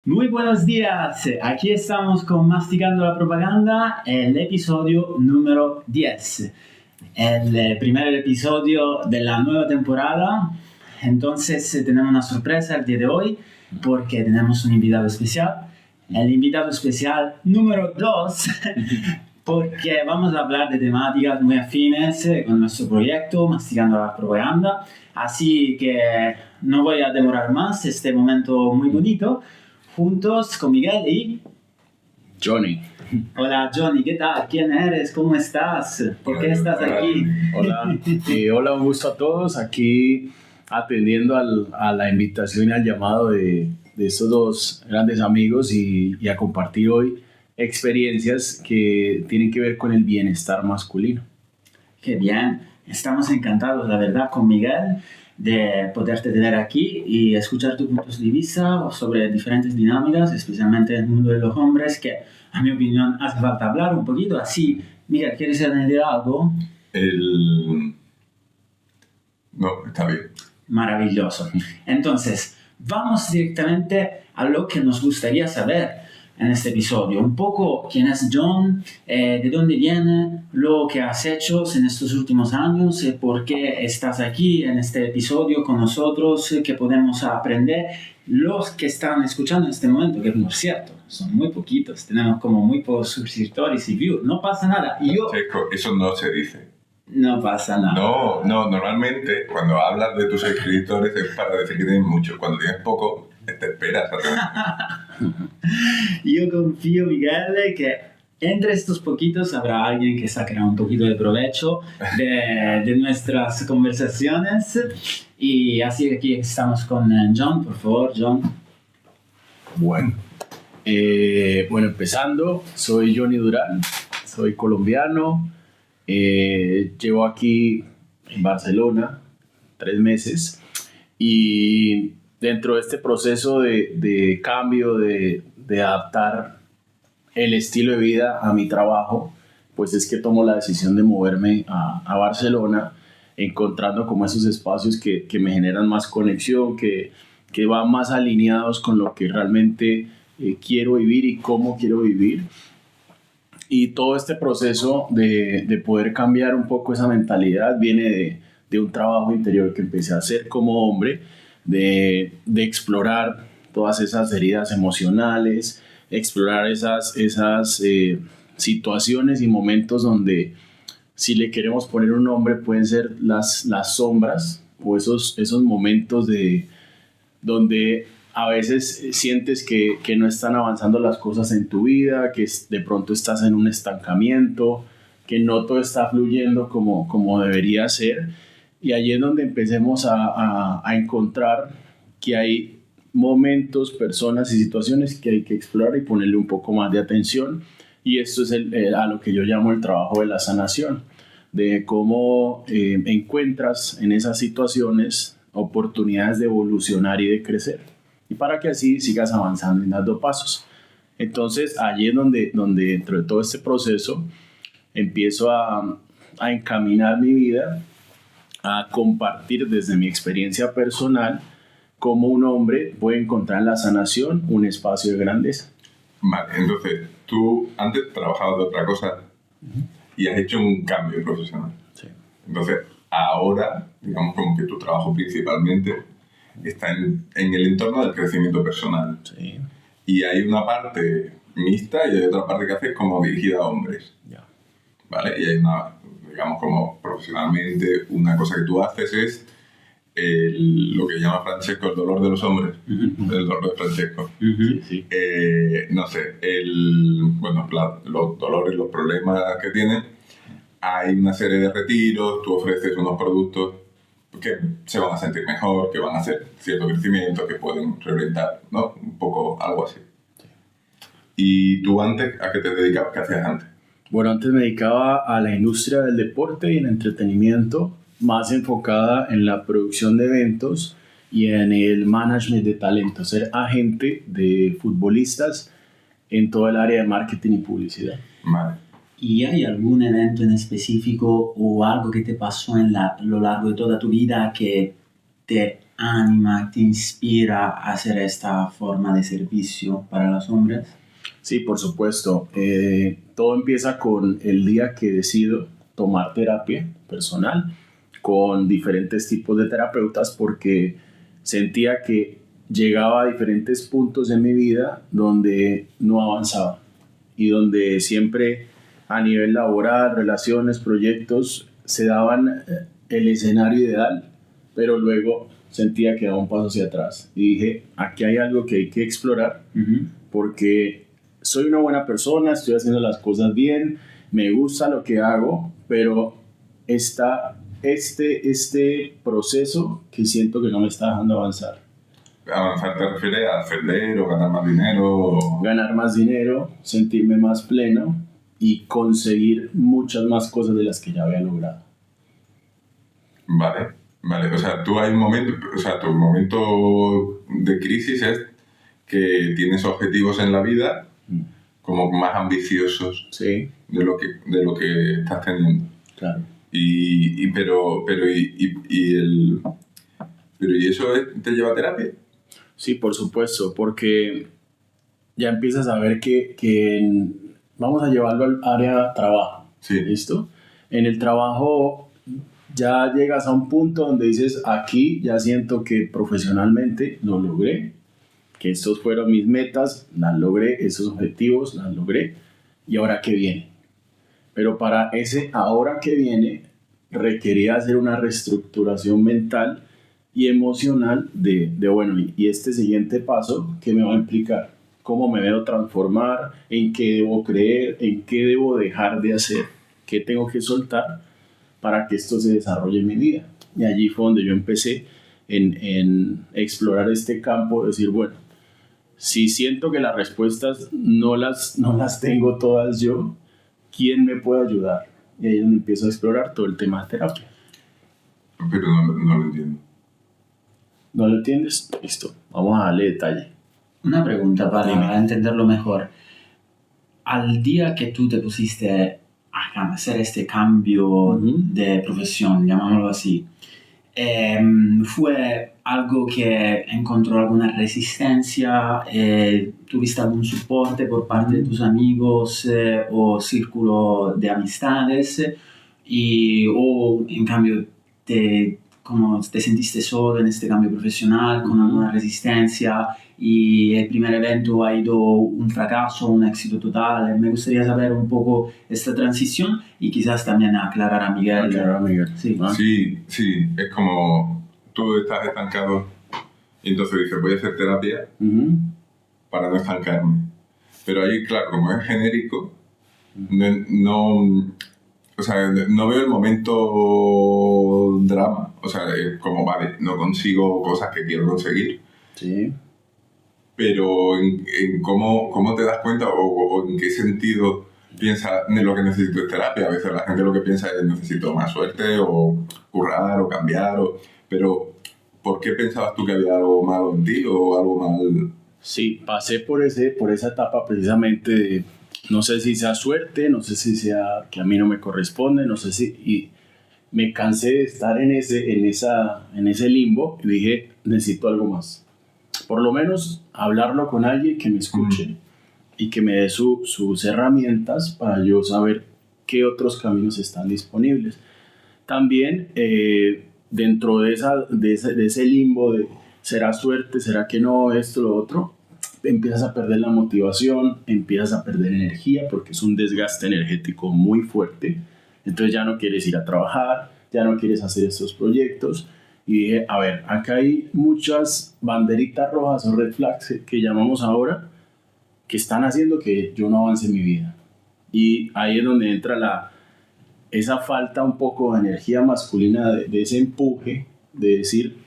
Muy buenos días, aquí estamos con Masticando la Propaganda, el episodio número 10, el primer episodio de la nueva temporada. Entonces tenemos una sorpresa el día de hoy porque tenemos un invitado especial, el invitado especial número 2, porque vamos a hablar de temáticas muy afines con nuestro proyecto Masticando la Propaganda. Así que no voy a demorar más este momento muy bonito. Juntos con Miguel y Johnny. Hola Johnny, ¿qué tal? ¿Quién eres? ¿Cómo estás? ¿Por qué estás aquí? Hola, hola, un gusto a todos. Aquí atendiendo a la invitación y al llamado de estos dos grandes amigos y a compartir hoy experiencias que tienen que ver con el bienestar masculino. Qué bien, estamos encantados, la verdad, con Miguel de poderte tener aquí y escuchar tus puntos de vista sobre diferentes dinámicas, especialmente en el mundo de los hombres, que a mi opinión hace falta hablar un poquito. Así, Miguel, ¿quieres añadir algo? No, está bien. Maravilloso. Entonces, vamos directamente a lo que nos gustaría saber en este episodio. Un poco quién es John, de dónde viene, lo que has hecho en estos últimos años, por qué estás aquí en este episodio con nosotros, qué podemos aprender. Los que están escuchando en este momento, que por cierto, son muy poquitos, tenemos como muy pocos suscriptores y views, no pasa nada. Checo, eso no se dice. No pasa nada. No, normalmente cuando hablas de tus suscriptores es para decir que tienes muchos. Cuando tienes poco, te esperas a tener. Yo confío, Miguel, que entre estos poquitos habrá alguien que sacará un poquito de provecho de nuestras conversaciones. Y así que aquí estamos con John. Por favor, John. Bueno, empezando, soy Johnny Durán, soy colombiano. Llevo aquí en Barcelona 3 meses y dentro de este proceso de cambio, de adaptar el estilo de vida a mi trabajo, pues es que tomo la decisión de moverme a Barcelona, encontrando como esos espacios que me generan más conexión, que van más alineados con lo que realmente quiero vivir y cómo quiero vivir. Y todo este proceso de poder cambiar un poco esa mentalidad viene de un trabajo interior que empecé a hacer como hombre, de explorar todas esas heridas emocionales, explorar esas situaciones y momentos donde, si le queremos poner un nombre, pueden ser las sombras o esos momentos donde a veces sientes que no están avanzando las cosas en tu vida, que de pronto estás en un estancamiento, que no todo está fluyendo como debería ser. Y allí es donde empecemos a encontrar que hay momentos, personas y situaciones que hay que explorar y ponerle un poco más de atención. Y esto es a lo que yo llamo el trabajo de la sanación, de cómo encuentras en esas situaciones oportunidades de evolucionar y de crecer, y para que así sigas avanzando y dando pasos. Entonces allí es donde dentro de todo este proceso empiezo a encaminar mi vida, a compartir desde mi experiencia personal cómo un hombre puede encontrar en la sanación un espacio de grandeza. Vale, entonces tú antes trabajabas de otra cosa y has hecho un cambio profesional. Sí. Entonces ahora, digamos como que tu trabajo principalmente está en el entorno del crecimiento personal. Sí. Y hay una parte mixta y hay otra parte que haces como dirigida a hombres. Ya. ¿Vale? Y hay una, digamos como profesionalmente, una cosa que tú haces es lo que llama Francesco el dolor de los hombres. El dolor de Francesco. Sí, sí. No sé, los dolores, los problemas que tienen. Hay una serie de retiros, tú ofreces unos productos que se van a sentir mejor, que van a hacer cierto crecimiento, que pueden reorientar, ¿no? Un poco algo así. Sí. ¿Y tú antes a qué te dedicabas? ¿Qué hacías antes? Bueno, antes me dedicaba a la industria del deporte y el entretenimiento, más enfocada en la producción de eventos y en el management de talento, ser agente de futbolistas en todo el área de marketing y publicidad. Vale. ¿Y hay algún evento en específico o algo que te pasó a lo largo de toda tu vida que te anima, te inspira a hacer esta forma de servicio para los hombres? Sí, por supuesto. Todo empieza con el día que decido tomar terapia personal con diferentes tipos de terapeutas porque sentía que llegaba a diferentes puntos en mi vida donde no avanzaba y donde siempre a nivel laboral, relaciones, proyectos, se daban el escenario ideal, pero luego sentía que daba un paso hacia atrás y dije, aquí hay algo que hay que explorar porque soy una buena persona, estoy haciendo las cosas bien, me gusta lo que hago, pero está este proceso que siento que no me está dejando avanzar. ¿Avanzar te refiere a ascender o ganar más dinero? Ganar más dinero, sentirme más pleno y conseguir muchas más cosas de las que ya había logrado. Vale. O sea, tú hay un momento, o sea, tu momento de crisis es que tienes objetivos en la vida como más ambiciosos Sí, de lo que estás teniendo. claro. ¿Y eso te lleva a terapia? Sí, por supuesto, porque ya empiezas a ver vamos a llevarlo al área trabajo. Sí. ¿Listo? En el trabajo ya llegas a un punto donde dices, aquí ya siento que profesionalmente lo logré, que estos fueron mis metas, las logré, esos objetivos las logré, y ahora qué viene. Pero para ese ahora que viene requería hacer una reestructuración mental y emocional de bueno, y este siguiente paso, ¿qué me va a implicar? ¿Cómo me debo transformar? ¿En qué debo creer? ¿En qué debo dejar de hacer? ¿Qué tengo que soltar para que esto se desarrolle en mi vida? Y allí fue donde yo empecé en explorar este campo, decir, bueno, si siento que las respuestas no las tengo todas yo, ¿quién me puede ayudar? Y ahí es donde empiezo a explorar todo el tema de terapia. Pero no lo entiendo. ¿No lo entiendes? Listo, vamos a darle detalle. Una pregunta para Dime. entenderlo mejor. Al día que tú te pusiste a hacer este cambio de profesión, llamámoslo así, ¿fue algo que encontró alguna resistencia? ¿Tuviste algún soporte por parte de tus amigos o círculo de amistades? ¿O en cambio como te sentiste solo en este cambio profesional, con alguna resistencia, y el primer evento ha ido un fracaso, un éxito total? Me gustaría saber un poco esta transición y quizás también aclarar a Miguel. Sí. Sí, es como tú estás estancado y entonces dices, voy a hacer terapia para no estancarme. Pero ahí, claro, como es genérico, o sea, no veo el momento drama. O sea, es como, vale, no consigo cosas que quiero conseguir. Sí. Pero en cómo te das cuenta o en qué sentido piensas en lo que necesito es terapia. A veces la gente lo que piensa es necesito más suerte o currar o cambiar. Pero, ¿por qué pensabas tú que había algo malo en ti o algo mal? Sí, pasé por esa etapa precisamente de, no sé si sea suerte, no sé si sea que a mí no me corresponde, no sé si... Y me cansé de estar en ese limbo y dije, necesito algo más. Por lo menos hablarlo con alguien que me escuche y que me dé sus herramientas para yo saber qué otros caminos están disponibles. También dentro de ese limbo de ¿será suerte? ¿Será que no? Esto, lo otro. Empiezas a perder la motivación, empiezas a perder energía porque es un desgaste energético muy fuerte. Entonces ya no quieres ir a trabajar, ya no quieres hacer estos proyectos. Y dije, a ver, acá hay muchas banderitas rojas o red flags que llamamos ahora, que están haciendo que yo no avance en mi vida. Y ahí es donde entra esa falta un poco de energía masculina, de ese empuje, de decir,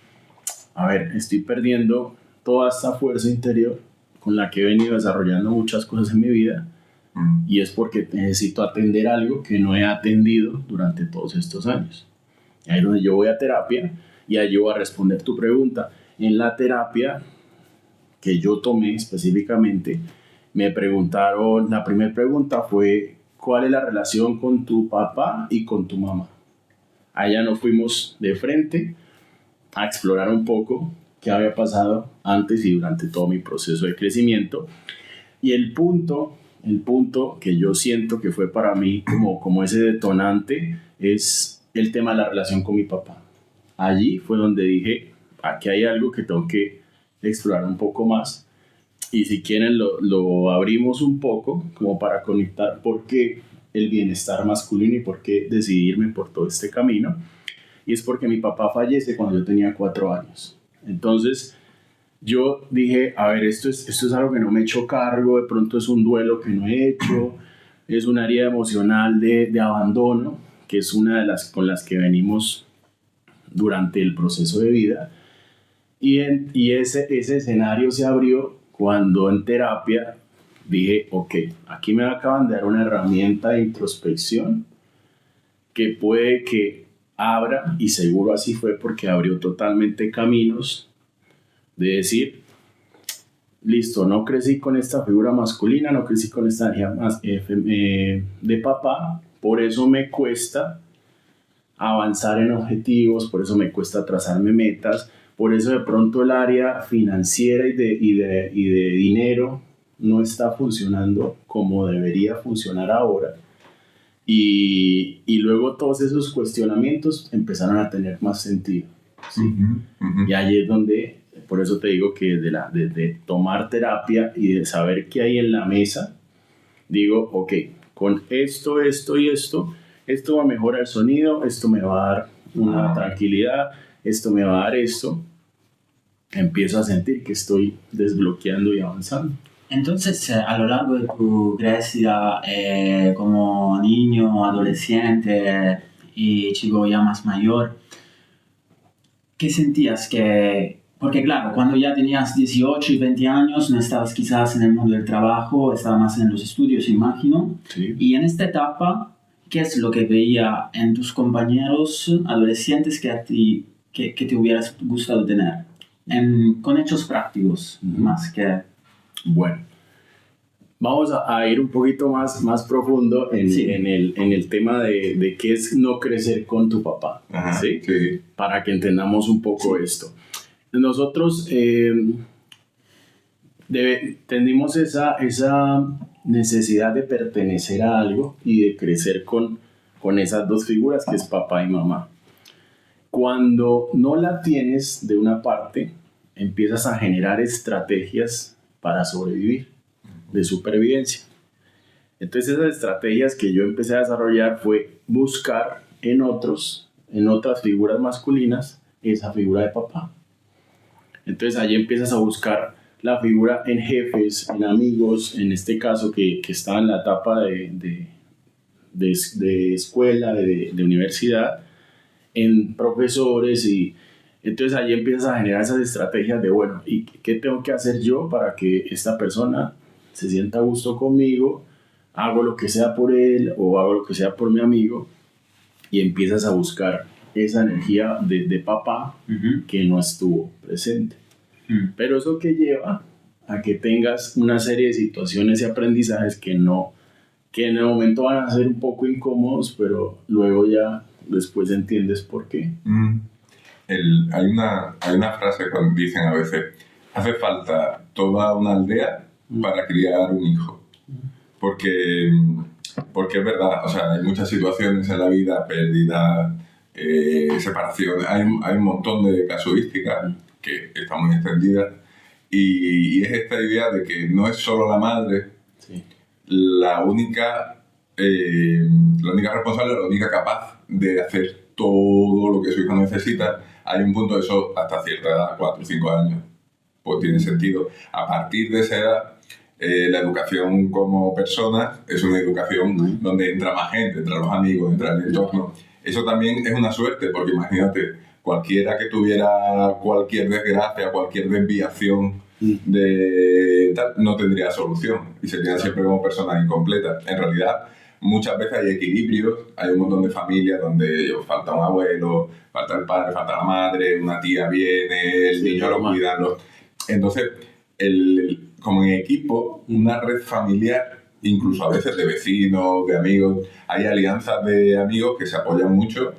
a ver, estoy perdiendo toda esta fuerza interior con la que he venido desarrollando muchas cosas en mi vida, y es porque necesito atender algo que no he atendido durante todos estos años. Ahí es donde yo voy a terapia, y ahí yo voy a responder tu pregunta. En la terapia que yo tomé específicamente, me preguntaron, la primera pregunta fue, ¿cuál es la relación con tu papá y con tu mamá? Allá nos fuimos de frente, a explorar un poco qué había pasado antes y durante todo mi proceso de crecimiento. Y el punto que yo siento que fue para mí como ese detonante es el tema de la relación con mi papá. Allí fue donde dije, aquí hay algo que tengo que explorar un poco más. Y si quieren lo abrimos un poco como para conectar por qué el bienestar masculino y por qué decidirme por todo este camino. Y es porque mi papá fallece cuando yo tenía 4 años. Entonces yo dije, a ver, esto es algo que no me he hecho cargo, de pronto es un duelo que no he hecho, es una herida emocional de abandono, que es una de las con las que venimos durante el proceso de vida. Y ese escenario se abrió cuando en terapia dije, ok, aquí me acaban de dar una herramienta de introspección que puede que abra, y seguro así fue porque abrió totalmente caminos de decir, listo, no crecí con esta figura masculina, no crecí con esta energía de papá, por eso me cuesta avanzar en objetivos, por eso me cuesta trazarme metas, por eso de pronto el área financiera y de dinero no está funcionando como debería funcionar ahora. Y luego todos esos cuestionamientos empezaron a tener más sentido, ¿sí? Y ahí es donde, por eso te digo que de tomar terapia y de saber qué hay en la mesa, digo, ok, con esto va a mejorar el sonido, esto me va a dar una tranquilidad, esto me va a dar esto. Empiezo a sentir que estoy desbloqueando y avanzando. Entonces, a lo largo de tu crecida como niño, adolescente y chico ya más mayor, ¿qué sentías que...? Porque claro, cuando ya tenías 18 y 20 años, no estabas quizás en el mundo del trabajo, estabas más en los estudios, imagino. Sí. Y en esta etapa, ¿qué es lo que veía en tus compañeros adolescentes que te hubieras gustado tener? Con hechos prácticos, más que... Bueno, vamos a ir un poquito más profundo en el tema de qué es no crecer con tu papá. Ajá, ¿sí? Sí. Para que entendamos un poco esto. Nosotros tenemos esa necesidad de pertenecer a algo y de crecer con esas dos figuras que es papá y mamá. Cuando no la tienes de una parte, empiezas a generar estrategias para sobrevivir, de supervivencia. Entonces esas estrategias que yo empecé a desarrollar fue buscar en otras figuras masculinas esa figura de papá. Entonces allí empiezas a buscar la figura en jefes, en amigos, en este caso que estaba en la etapa de escuela, de universidad, en profesores, y entonces allí empiezas a generar esas estrategias de, bueno, ¿y qué tengo que hacer yo para que esta persona se sienta a gusto conmigo? Hago lo que sea por él o hago lo que sea por mi amigo, y empiezas a buscar esa energía de papá que no estuvo presente. Pero eso que lleva a que tengas una serie de situaciones y aprendizajes que en el momento van a ser un poco incómodos, pero luego ya después entiendes por qué. Hay una frase que dicen a veces, hace falta toda una aldea para criar un hijo. Porque es verdad, o sea, hay muchas situaciones en la vida, pérdida, separación, hay un montón de casuísticas que están muy extendidas, y es esta idea de que no es solo la madre la única responsable, la única capaz de hacer todo lo que su hijo necesita. Hay un punto de eso hasta cierta edad, 4 o 5 años, pues tiene sentido. A partir de esa edad, la educación como persona es una educación donde entra más gente, entra los amigos, entra el entorno. Eso también es una suerte, porque imagínate, cualquiera que tuviera cualquier desgracia, cualquier desviación de tal, no tendría solución y serían siempre como personas incompletas. En realidad, muchas veces hay equilibrios, hay un montón de familias donde falta un abuelo, falta el padre, falta la madre, una tía viene, el niño lo cuidan. Entonces, como en equipo, una red familiar incluso a veces de vecinos, de amigos. Hay alianzas de amigos que se apoyan mucho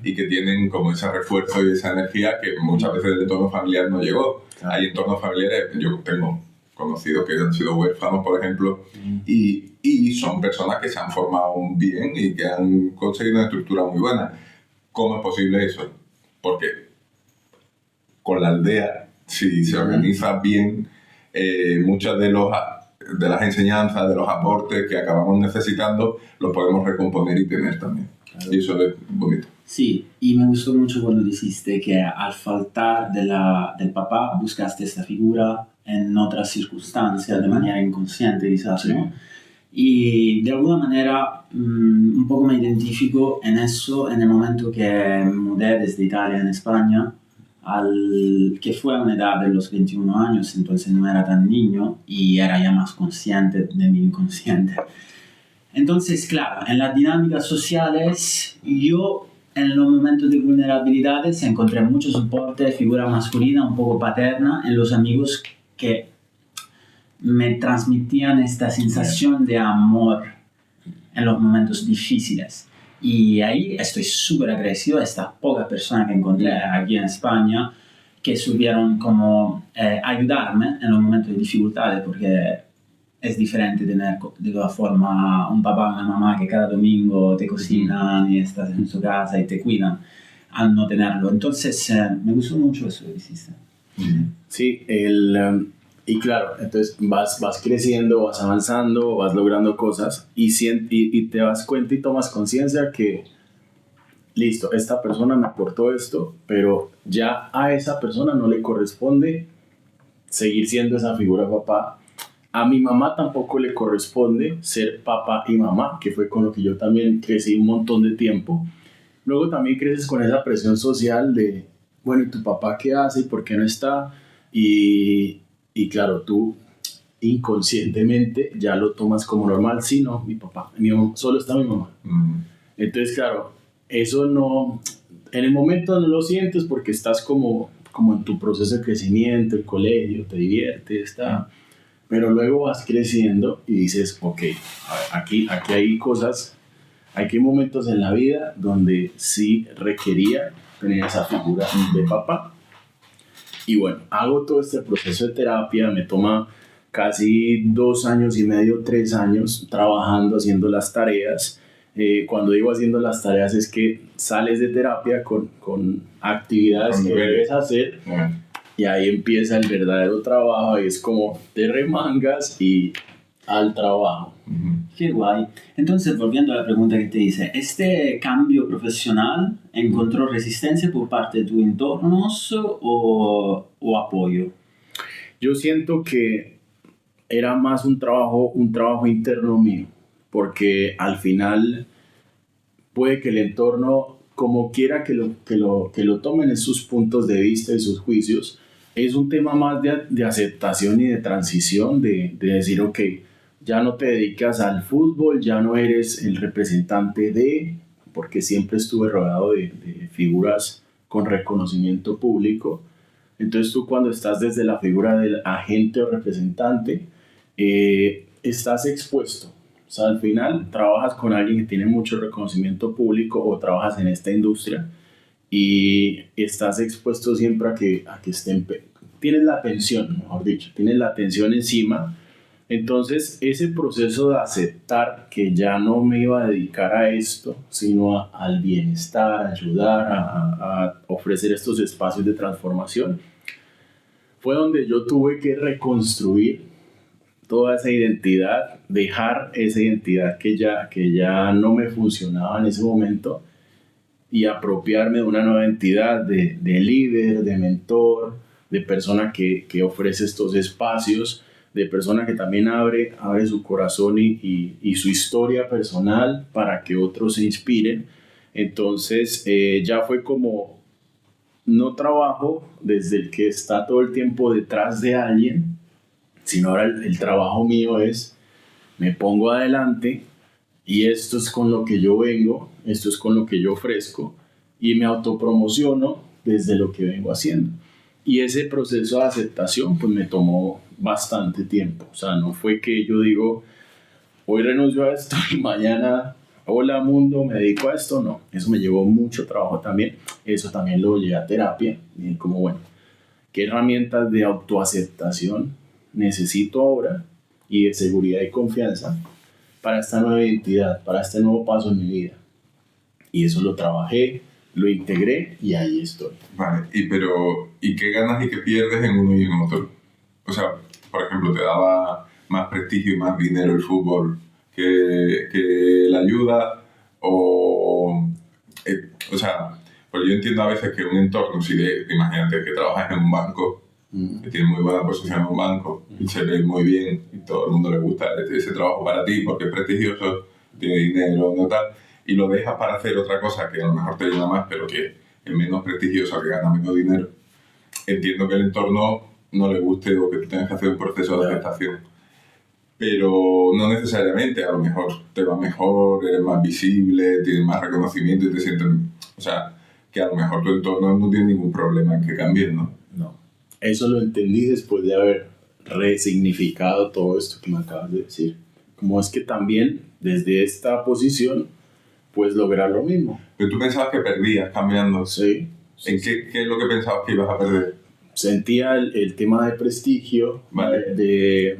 y que tienen como ese refuerzo y esa energía que muchas veces el entorno familiar no llegó. Claro. Hay entornos familiares, yo tengo conocidos que han sido huérfanos, por ejemplo, y son personas que se han formado bien y que han conseguido una estructura muy buena. ¿Cómo es posible eso? Porque con la aldea, si se organiza bien, muchas de las enseñanzas, de los aportes que acabamos necesitando, los podemos recomponer y tener también. Claro. Y eso es bonito. Sí, y me gustó mucho cuando dijiste que al faltar del papá buscaste esta figura en otras circunstancias, de manera inconsciente quizás, sí. ¿No? Y de alguna manera un poco me identifico en eso en el momento que me mudé desde Italia en España, que fue a una edad de los 21 años, entonces no era tan niño y era ya más consciente de mi inconsciente. Entonces, claro, en las dinámicas sociales, yo en los momentos de vulnerabilidades encontré mucho soporte, figura masculina, un poco paterna, en los amigos que me transmitían esta sensación de amor en los momentos difíciles. Y ahí estoy súper agradecido a estas pocas personas que encontré aquí en España que supieron como ayudarme en los momentos de dificultades, porque es diferente tener de todas formas un papá y una mamá que cada domingo te cocinan y estás en su casa y te cuidan, al no tenerlo. Entonces me gustó mucho eso que hiciste. Sí, y claro, entonces vas creciendo, vas avanzando, vas logrando cosas y te das cuenta y tomas conciencia que, listo, esta persona me aportó esto, pero ya a esa persona no le corresponde seguir siendo esa figura papá. A mi mamá tampoco le corresponde ser papá y mamá, que fue con lo que yo también crecí un montón de tiempo. Luego también creces con esa presión social de, bueno, ¿y tu papá qué hace? ¿Y por qué no está? Y claro, tú inconscientemente ya lo tomas como normal. Sí, no, mi papá, solo está mi mamá. Entonces, claro, eso no, en el momento no lo sientes porque estás como en tu proceso de crecimiento, el colegio, te diviertes, pero luego vas creciendo y dices, ok, aquí hay cosas, aquí hay momentos en la vida donde sí requería tener esa figura de papá. Y bueno, hago todo este proceso de terapia, me toma casi 2 años y medio, 3 años trabajando, haciendo las tareas. Cuando digo haciendo las tareas es que sales de terapia con actividades que debes hacer y ahí empieza el verdadero trabajo y es como te remangas y al trabajo. Qué guay. Entonces, volviendo a la pregunta que te hice, ¿este cambio profesional encontró resistencia por parte de tus entornos o apoyo? Yo siento que era más un trabajo interno mío, porque al final puede que el entorno, como quiera que lo tomen en sus puntos de vista y sus juicios, es un tema más de aceptación y de transición, de decir, ok, ya no te dedicas al fútbol, ya no eres el representante porque siempre estuve rodeado de figuras con reconocimiento público. Entonces tú cuando estás desde la figura del agente o representante, estás expuesto. O sea, al final trabajas con alguien que tiene mucho reconocimiento público o trabajas en esta industria y estás expuesto siempre a que tienes la atención, mejor dicho, tienes la atención encima. Entonces, ese proceso de aceptar que ya no me iba a dedicar a esto, sino al bienestar, a ayudar, a ofrecer estos espacios de transformación, fue donde yo tuve que reconstruir toda esa identidad, dejar esa identidad que ya no me funcionaba en ese momento y apropiarme de una nueva entidad de líder, de mentor, de persona que ofrece estos espacios, de persona que también abre su corazón y su historia personal para que otros se inspiren. Entonces ya fue como, no trabajo desde el que está todo el tiempo detrás de alguien, sino ahora el trabajo mío es, me pongo adelante y esto es con lo que yo vengo, esto es con lo que yo ofrezco y me autopromociono desde lo que vengo haciendo. Y ese proceso de aceptación pues me tomó bastante tiempo. O sea, no fue que yo digo, hoy renuncio a esto y mañana, hola mundo, me dedico a esto, no. Eso me llevó mucho trabajo también. Eso también lo llevé a terapia. Y como, bueno, ¿qué herramientas de autoaceptación necesito ahora y de seguridad y confianza para esta nueva identidad, para este nuevo paso en mi vida? Y eso lo trabajé, lo integré y ahí estoy. Vale, ¿y qué ganas y qué pierdes en uno y en otro? O sea, por ejemplo, ¿te daba más prestigio y más dinero el fútbol que la ayuda? O sea, pues yo entiendo a veces que un entorno, imagínate que trabajas en un banco, que tienes muy buena posición en un banco, y se ve muy bien, y todo el mundo le gusta ese trabajo para ti porque es prestigioso, tiene dinero, no tal, y lo dejas para hacer otra cosa que a lo mejor te llena más, pero que es menos prestigiosa, que gana menos dinero. Entiendo que el entorno no le guste o que tú tengas que hacer un proceso de aceptación. Pero no necesariamente, a lo mejor te va mejor, eres más visible, tienes más reconocimiento y te sientes... O sea, que a lo mejor tu entorno no tiene ningún problema en que cambies, ¿no? No. Eso lo entendí después de haber resignificado todo esto que me acabas de decir. Como es que también desde esta posición puedes lograr lo mismo. Pero tú pensabas que perdías cambiando. Sí. ¿En qué es lo que pensabas que ibas a perder? Sentía el tema de prestigio, vale. de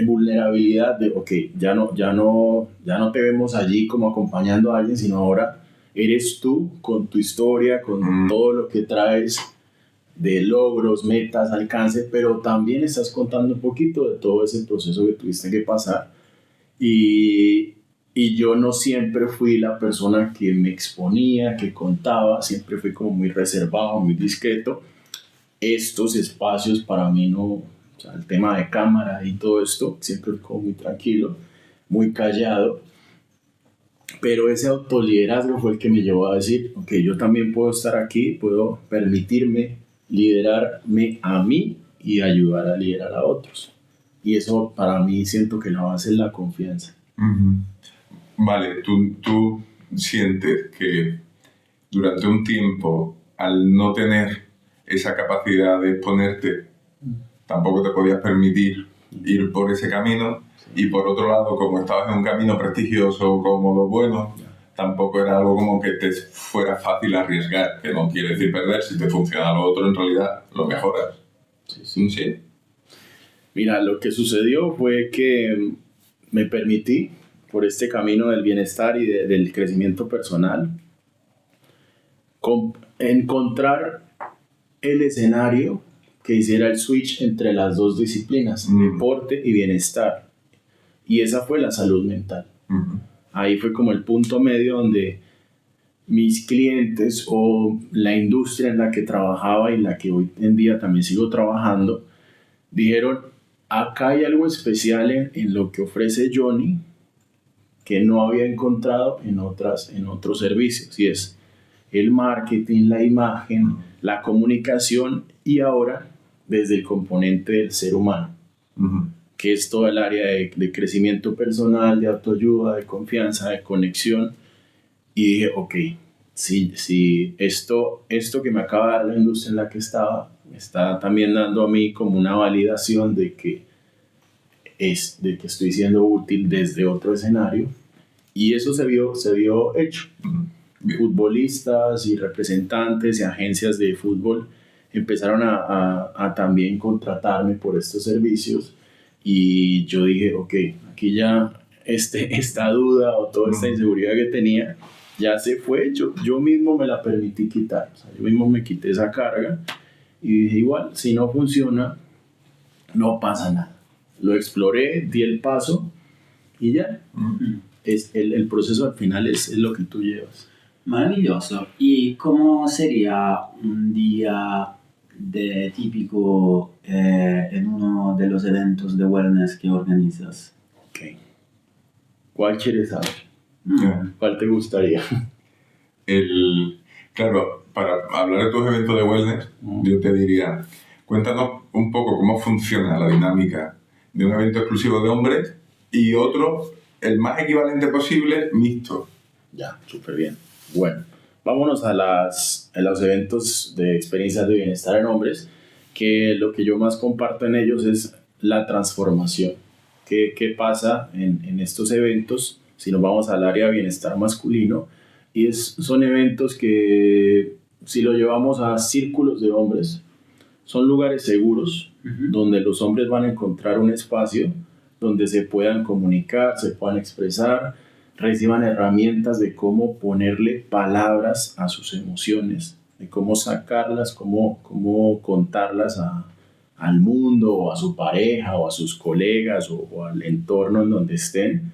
vulnerabilidad, de ok, ya no te vemos allí como acompañando a alguien, sino ahora eres tú con tu historia, con todo lo que traes de logros, metas, alcance, pero también estás contando un poquito de todo ese proceso que tuviste que pasar. Y yo no siempre fui la persona que me exponía, que contaba, siempre fui como muy reservado, muy discreto. Estos espacios para mí no, o sea, el tema de cámara y todo esto, siempre fui como muy tranquilo, muy callado. Pero ese autoliderazgo fue el que me llevó a decir, ok, yo también puedo estar aquí, puedo permitirme liderarme a mí y ayudar a liderar a otros. Y eso para mí siento que la base es la confianza. Vale, tú sientes que durante un tiempo, al no tener esa capacidad de exponerte, tampoco te podías permitir ir por ese camino, y por otro lado, como estabas en un camino prestigioso, cómodo, bueno, tampoco era algo como que te fuera fácil arriesgar, que no quiere decir perder, si te funciona lo otro, en realidad lo mejoras. Sí. Mira, lo que sucedió fue que me permití, por este camino del bienestar y del crecimiento personal, encontrar el escenario que hiciera el switch entre las dos disciplinas, deporte y bienestar. Y esa fue la salud mental. Ahí fue como el punto medio donde mis clientes o la industria en la que trabajaba y la que hoy en día también sigo trabajando, dijeron, acá hay algo especial en lo que ofrece Johnny que no había encontrado en otros servicios, y es el marketing, la imagen, la comunicación, y ahora desde el componente del ser humano, que es todo el área de crecimiento personal, de autoayuda, de confianza, de conexión. Y dije, ok, si esto que me acaba de dar la industria en la que estaba, me está también dando a mí como una validación de que estoy siendo útil desde otro escenario, y eso se vio hecho. Futbolistas y representantes y agencias de fútbol empezaron a también contratarme por estos servicios, y yo dije, ok, aquí ya esta duda o toda esta inseguridad que tenía ya se fue, yo mismo me la permití quitar, o sea, yo mismo me quité esa carga y dije, igual, si no funciona, no pasa nada. Lo exploré, di el paso y ya. El proceso al final es lo que tú llevas. Maravilloso. ¿Y cómo sería un día típico en uno de los eventos de wellness que organizas? Ok. ¿Cuál quieres saber? ¿Cuál te gustaría? Claro, para hablar de tus eventos de wellness, yo te diría, cuéntanos un poco cómo funciona la dinámica de un evento exclusivo de hombres y otro, el más equivalente posible, mixto. Ya, súper bien. Bueno, vámonos a los eventos de experiencias de bienestar en hombres, que lo que yo más comparto en ellos es la transformación. ¿Qué pasa en estos eventos? Si nos vamos al área de bienestar masculino, son eventos que, si lo llevamos a círculos de hombres, son lugares seguros, donde los hombres van a encontrar un espacio donde se puedan comunicar, se puedan expresar, reciban herramientas de cómo ponerle palabras a sus emociones, de cómo sacarlas, cómo contarlas al mundo, o a su pareja, o a sus colegas, o al entorno en donde estén,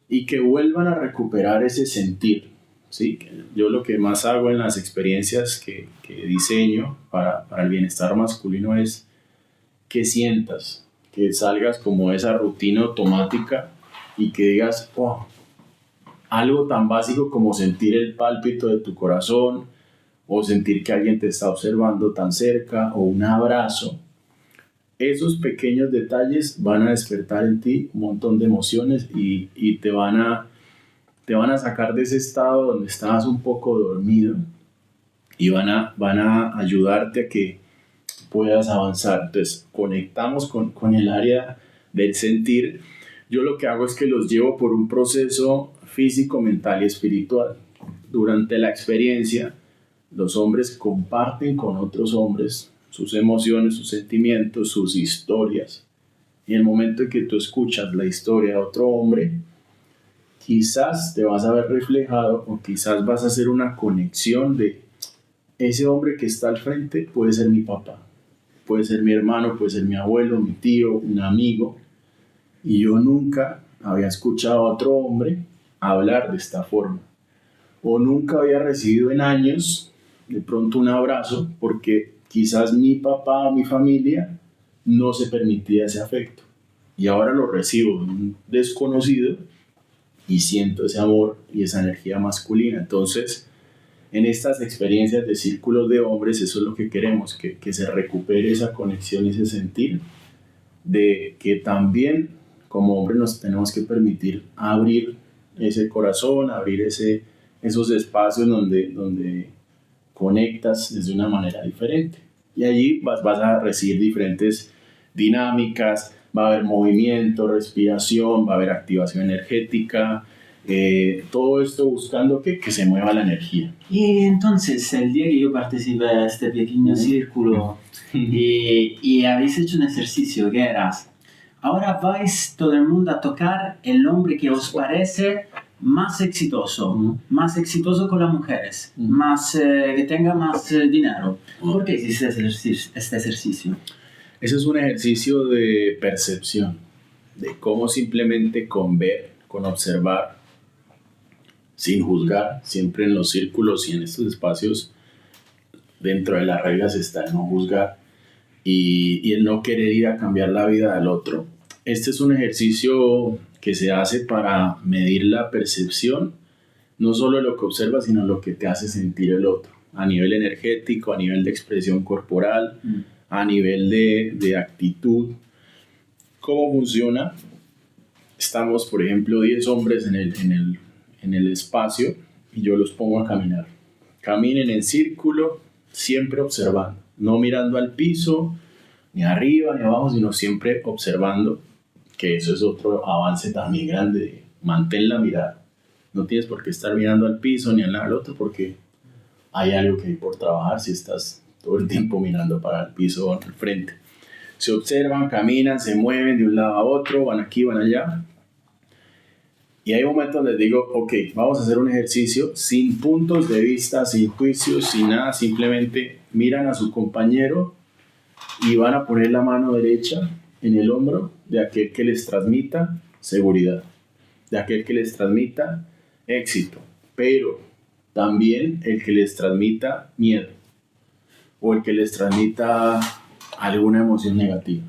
y que vuelvan a recuperar ese sentir. ¿Sí? Yo lo que más hago en las experiencias que diseño para el bienestar masculino es que sientas, que salgas como de esa rutina automática y que digas, oh, algo tan básico como sentir el pálpito de tu corazón, o sentir que alguien te está observando tan cerca, o un abrazo. Esos pequeños detalles van a despertar en ti un montón de emociones y te van a sacar de ese estado donde estabas un poco dormido, y van a ayudarte a que puedas avanzar. Entonces, conectamos con el área del sentir. Yo lo que hago es que los llevo por un proceso físico, mental y espiritual. Durante la experiencia, los hombres comparten con otros hombres sus emociones, sus sentimientos, sus historias. Y en el momento en que tú escuchas la historia de otro hombre, quizás te vas a ver reflejado, o quizás vas a hacer una conexión de ese hombre que está al frente. Puede ser mi papá, puede ser mi hermano, puede ser mi abuelo, mi tío, un amigo, y yo nunca había escuchado a otro hombre hablar de esta forma, o nunca había recibido en años de pronto un abrazo, porque quizás mi papá o mi familia no se permitía ese afecto, y ahora lo recibo de un desconocido y siento ese amor y esa energía masculina. Entonces, en estas experiencias de círculos de hombres, eso es lo que queremos, que se recupere esa conexión y ese sentir, de que también como hombres nos tenemos que permitir abrir ese corazón, abrir esos espacios donde conectas desde una manera diferente. Y allí vas a recibir diferentes dinámicas, va a haber movimiento, respiración, va a haber activación energética, todo esto buscando que se mueva la energía. Y entonces, el día que yo participé a este pequeño círculo y habéis hecho un ejercicio que era, ahora vais todo el mundo a tocar el hombre que os parece más exitoso con las mujeres, que tenga más dinero. ¿Por qué hiciste este ejercicio? Ese es un ejercicio de percepción, de cómo simplemente con ver, con observar, sin juzgar. Siempre en los círculos y en estos espacios, dentro de las reglas está el no juzgar y el no querer ir a cambiar la vida del otro. Este es un ejercicio que se hace para medir la percepción, no solo de lo que observas, sino lo que te hace sentir el otro, a nivel energético, a nivel de expresión corporal, a nivel de actitud. ¿Cómo funciona? Estamos, por ejemplo, 10 hombres en el espacio, y yo los pongo a caminar. Caminen en círculo, siempre observando, no mirando al piso, ni arriba ni abajo, sino siempre observando, que eso es otro avance también grande. Mantén la mirada. No tienes por qué estar mirando al piso ni al otro, porque hay algo que hay por trabajar si estás todo el tiempo mirando para el piso o al frente. Se observan, caminan, se mueven de un lado a otro, van aquí, van allá. Y hay momentos donde digo, ok, vamos a hacer un ejercicio sin puntos de vista, sin juicios, sin nada. Simplemente miran a su compañero y van a poner la mano derecha en el hombro de aquel que les transmita seguridad, de aquel que les transmita éxito, pero también el que les transmita miedo, o el que les transmita alguna emoción negativa,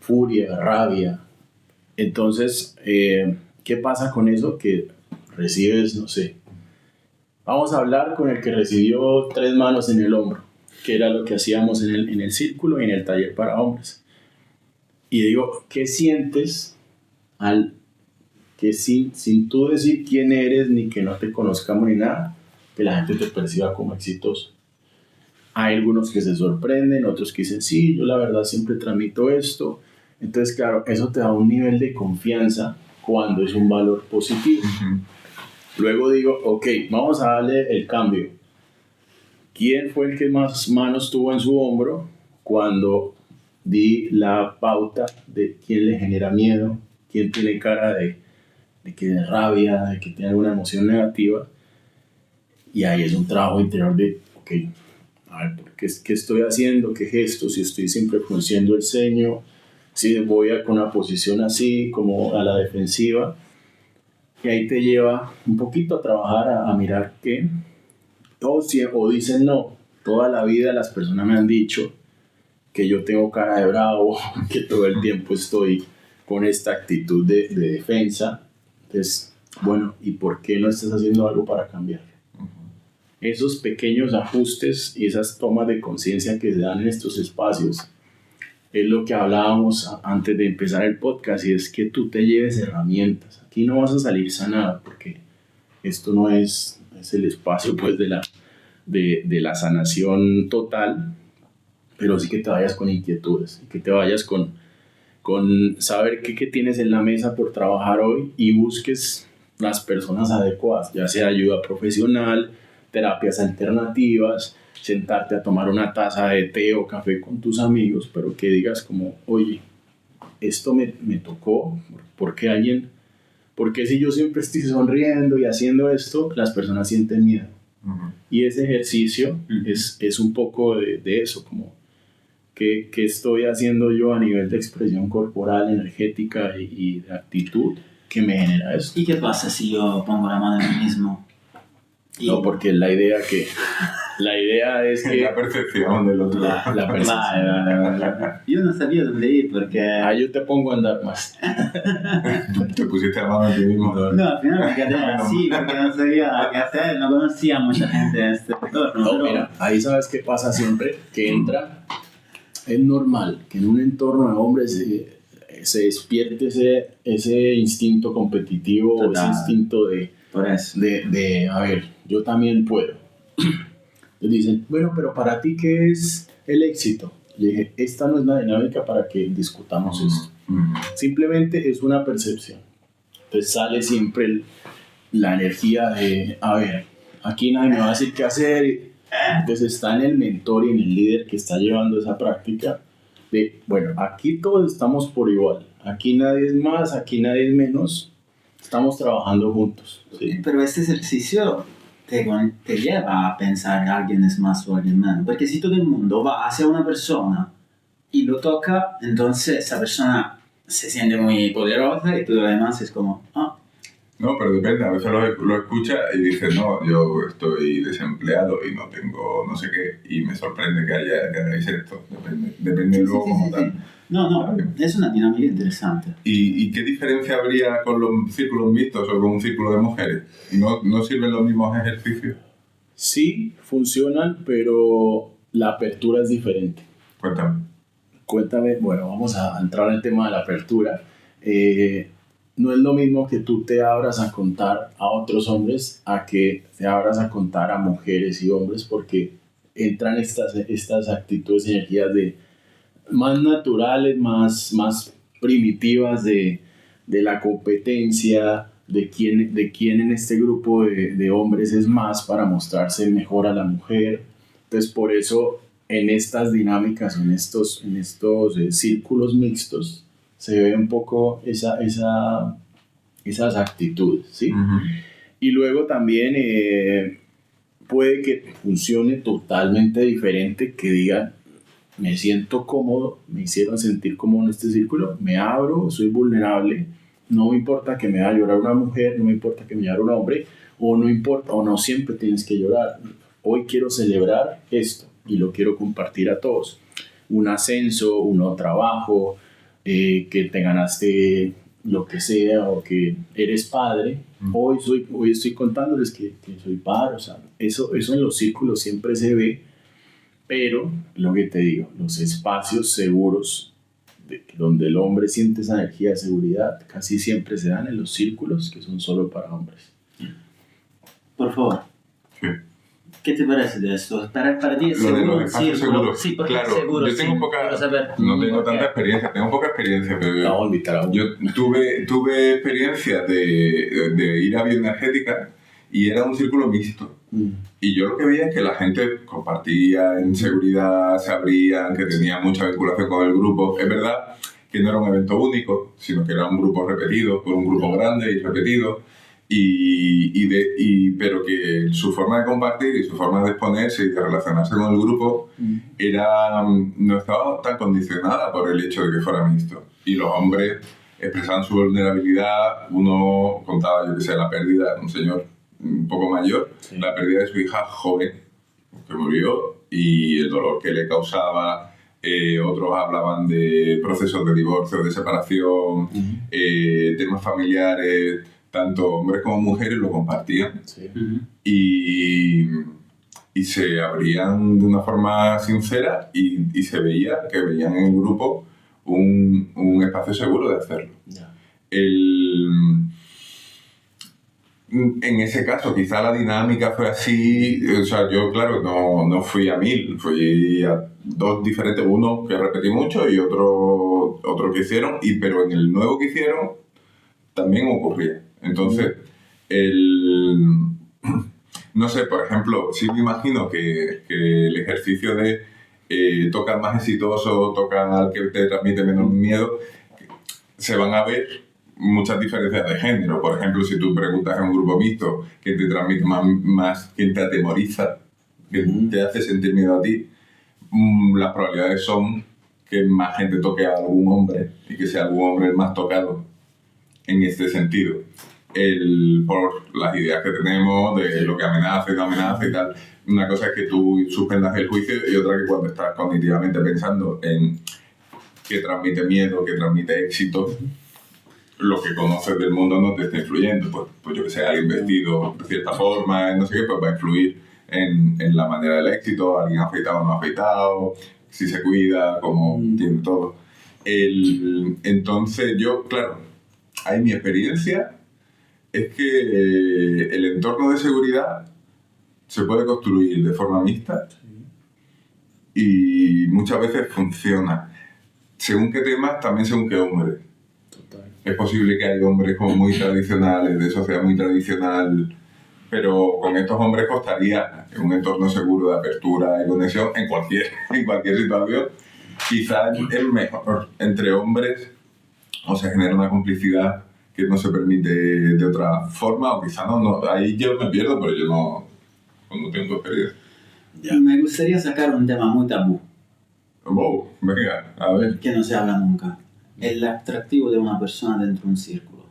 furia, rabia. Entonces, ¿qué pasa con eso? Que recibes, no sé, vamos a hablar con el que recibió 3 manos en el hombro, que era lo que hacíamos en el círculo y en el taller para hombres. Y digo, ¿qué sientes al que sin tú decir quién eres, ni que no te conozcamos ni nada, que la gente te perciba como exitoso? Hay algunos que se sorprenden, otros que dicen, sí, yo la verdad siempre transmito esto, Entonces, claro, eso te da un nivel de confianza cuando es un valor positivo. Luego digo, ok, vamos a darle el cambio. ¿Quién fue el que más manos tuvo en su hombro cuando di la pauta de quién le genera miedo, quién tiene cara de que tiene rabia, de que tiene alguna emoción negativa? Y ahí es un trabajo interior de, ok, a ver, ¿qué estoy haciendo? ¿Qué gesto? Si estoy siempre frunciendo el ceño, si voy con una posición así, como a la defensiva. Y ahí te lleva un poquito a trabajar, a mirar qué. O dicen no, toda la vida las personas me han dicho que yo tengo cara de bravo, que todo el tiempo estoy con esta actitud de defensa. Entonces, bueno, ¿y por qué no estás haciendo algo para cambiar? Esos pequeños ajustes y esas tomas de conciencia que se dan en estos espacios es lo que hablábamos antes de empezar el podcast, y es que tú te lleves herramientas. Aquí no vas a salir sanada porque esto no es el espacio pues de la sanación total, pero sí que te vayas con inquietudes, que te vayas con saber qué tienes en la mesa por trabajar hoy y busques las personas adecuadas, ya sea ayuda profesional, terapias alternativas, sentarte a tomar una taza de té o café con tus amigos, pero que digas como, oye, esto me tocó, porque si yo siempre estoy sonriendo y haciendo esto, las personas sienten miedo. Y ese ejercicio es un poco de eso, como ¿qué estoy haciendo yo a nivel de expresión corporal, energética y de actitud que me genera esto? ¿Y qué pasa si yo pongo la mano en mí mismo? No, porque la idea es que la percepción del otro. La percepción. Vale. Yo no sabía dónde ir porque... yo te pongo a andar más. Te pusiste la mano en ti mismo. No, al final me quedé así porque no sabía qué hacer, no conocía a mucha gente en este entorno. No, mira, ahí sabes qué pasa siempre, que entra, es normal que en un entorno de hombres se despierte ese instinto competitivo. Total. O ese instinto de a ver, yo también puedo. Entonces dicen, bueno, pero para ti, ¿qué es el éxito? Le dije, esta no es la dinámica para que discutamos esto. Simplemente es una percepción. Entonces sale siempre la energía de, a ver, aquí nadie me va a decir qué hacer. Entonces está en el mentor y en el líder que está llevando esa práctica de, bueno, aquí todos estamos por igual. Aquí nadie es más, aquí nadie es menos. Estamos trabajando juntos. ¿Sí? Pero este ejercicio te lleva a pensar que alguien es más o alguien menos. Porque si todo el mundo va hacia una persona y lo toca, entonces esa persona se siente muy poderosa y todo lo demás es como... No, pero depende. A veces lo escuchas y dices, no, yo estoy desempleado y no tengo no sé qué, y me sorprende que hagáis esto. Depende luego como tal. No, es una dinámica interesante. ¿Y qué diferencia habría con los círculos mixtos o con un círculo de mujeres? ¿No sirven los mismos ejercicios? Sí, funcionan, pero la apertura es diferente. Cuéntame, bueno, vamos a entrar en el tema de la apertura. No es lo mismo que tú te abras a contar a otros hombres a que te abras a contar a mujeres y hombres, porque entran estas actitudes y energías más naturales, más primitivas de la competencia, de quién en este grupo de hombres es más para mostrarse mejor a la mujer. Entonces por eso en estas dinámicas, en estos círculos mixtos, se ve un poco esas actitudes, ¿sí? Y luego también puede que funcione totalmente diferente, que digan, me siento cómodo, me hicieron sentir cómodo en este círculo, me abro, soy vulnerable, no me importa que me haga llorar una mujer, no me importa que me llore un hombre, o no importa, o no siempre tienes que llorar. Hoy quiero celebrar esto y lo quiero compartir a todos. Un ascenso, un nuevo trabajo, que te ganaste lo que sea, o que eres padre. Hoy estoy contándoles que soy padre. O sea, eso en los círculos siempre se ve, pero lo que te digo, los espacios seguros donde el hombre siente esa energía de seguridad casi siempre se dan en los círculos que son solo para hombres. Por favor. Sí. ¿Qué te parece de esto? Para ti es Lo de seguro los un espacios círculo. seguros. Sí, porque Claro, es seguro. yo tengo sí. poca, Quiero saber. no tengo ¿por qué? tanta experiencia, tengo poca experiencia, pero La voy a invitar a uno. yo tuve experiencia de ir a bioenergética y era un círculo mixto. Y yo lo que veía es que la gente compartía en seguridad, se abrían, que tenía mucha vinculación con el grupo. Es verdad que no era un evento único, sino que era un grupo repetido, con un grupo grande y repetido, pero que su forma de compartir y su forma de exponerse y de relacionarse con el grupo no estaba tan condicionada por el hecho de que fuera mixto. Y los hombres expresaban su vulnerabilidad, uno contaba, yo que sé, la pérdida de un señor un poco mayor, Sí. la pérdida de su hija joven, que murió, y el dolor que le causaba. Otros hablaban de procesos de divorcio, de separación, temas familiares, tanto hombres como mujeres lo compartían Sí. y se abrían de una forma sincera y se veía que veían en el grupo un espacio seguro de hacerlo. Ya. En ese caso, quizá la dinámica fue así, o sea, yo, claro, no fui a 1000, fui a 2 diferentes, uno que repetí mucho y otro que hicieron, pero en el nuevo que hicieron también ocurría. Entonces, no sé, por ejemplo, sí me imagino que el ejercicio de toca más exitoso, toca al que te transmite menos miedo, se van a ver muchas diferencias de género. Por ejemplo, si tú preguntas a un grupo mixto que te transmite más quien te atemoriza, que te hace sentir miedo a ti, las probabilidades son que más gente toque a algún hombre y que sea algún hombre el más tocado en este sentido. Por las ideas que tenemos de lo que amenaza y no amenaza y tal. Una cosa es que tú suspendas el juicio y otra que cuando estás cognitivamente pensando en qué transmite miedo, qué transmite éxito, lo que conoces del mundo no te está influyendo. Pues yo que sé, alguien vestido de cierta forma, no sé qué, pues va a influir en la manera del éxito, alguien afeitado o no afeitado, si se cuida, cómo tiene todo. Entonces yo, claro, ahí mi experiencia es que el entorno de seguridad se puede construir de forma mixta y muchas veces funciona. Según qué temas, también según qué hombre. Total. Es posible que hay hombres como muy tradicionales, de sociedad muy tradicional, pero con estos hombres costaría un entorno seguro de apertura y conexión en cualquier situación. Quizás es mejor entre hombres o se genera una complicidad que no se permite de otra forma, o quizás no, ahí yo me pierdo, pero yo no tengo experiencia. Me gustaría sacar un tema muy tabú, Wow, venga, a ver. que no se habla nunca. El atractivo de una persona dentro de un círculo.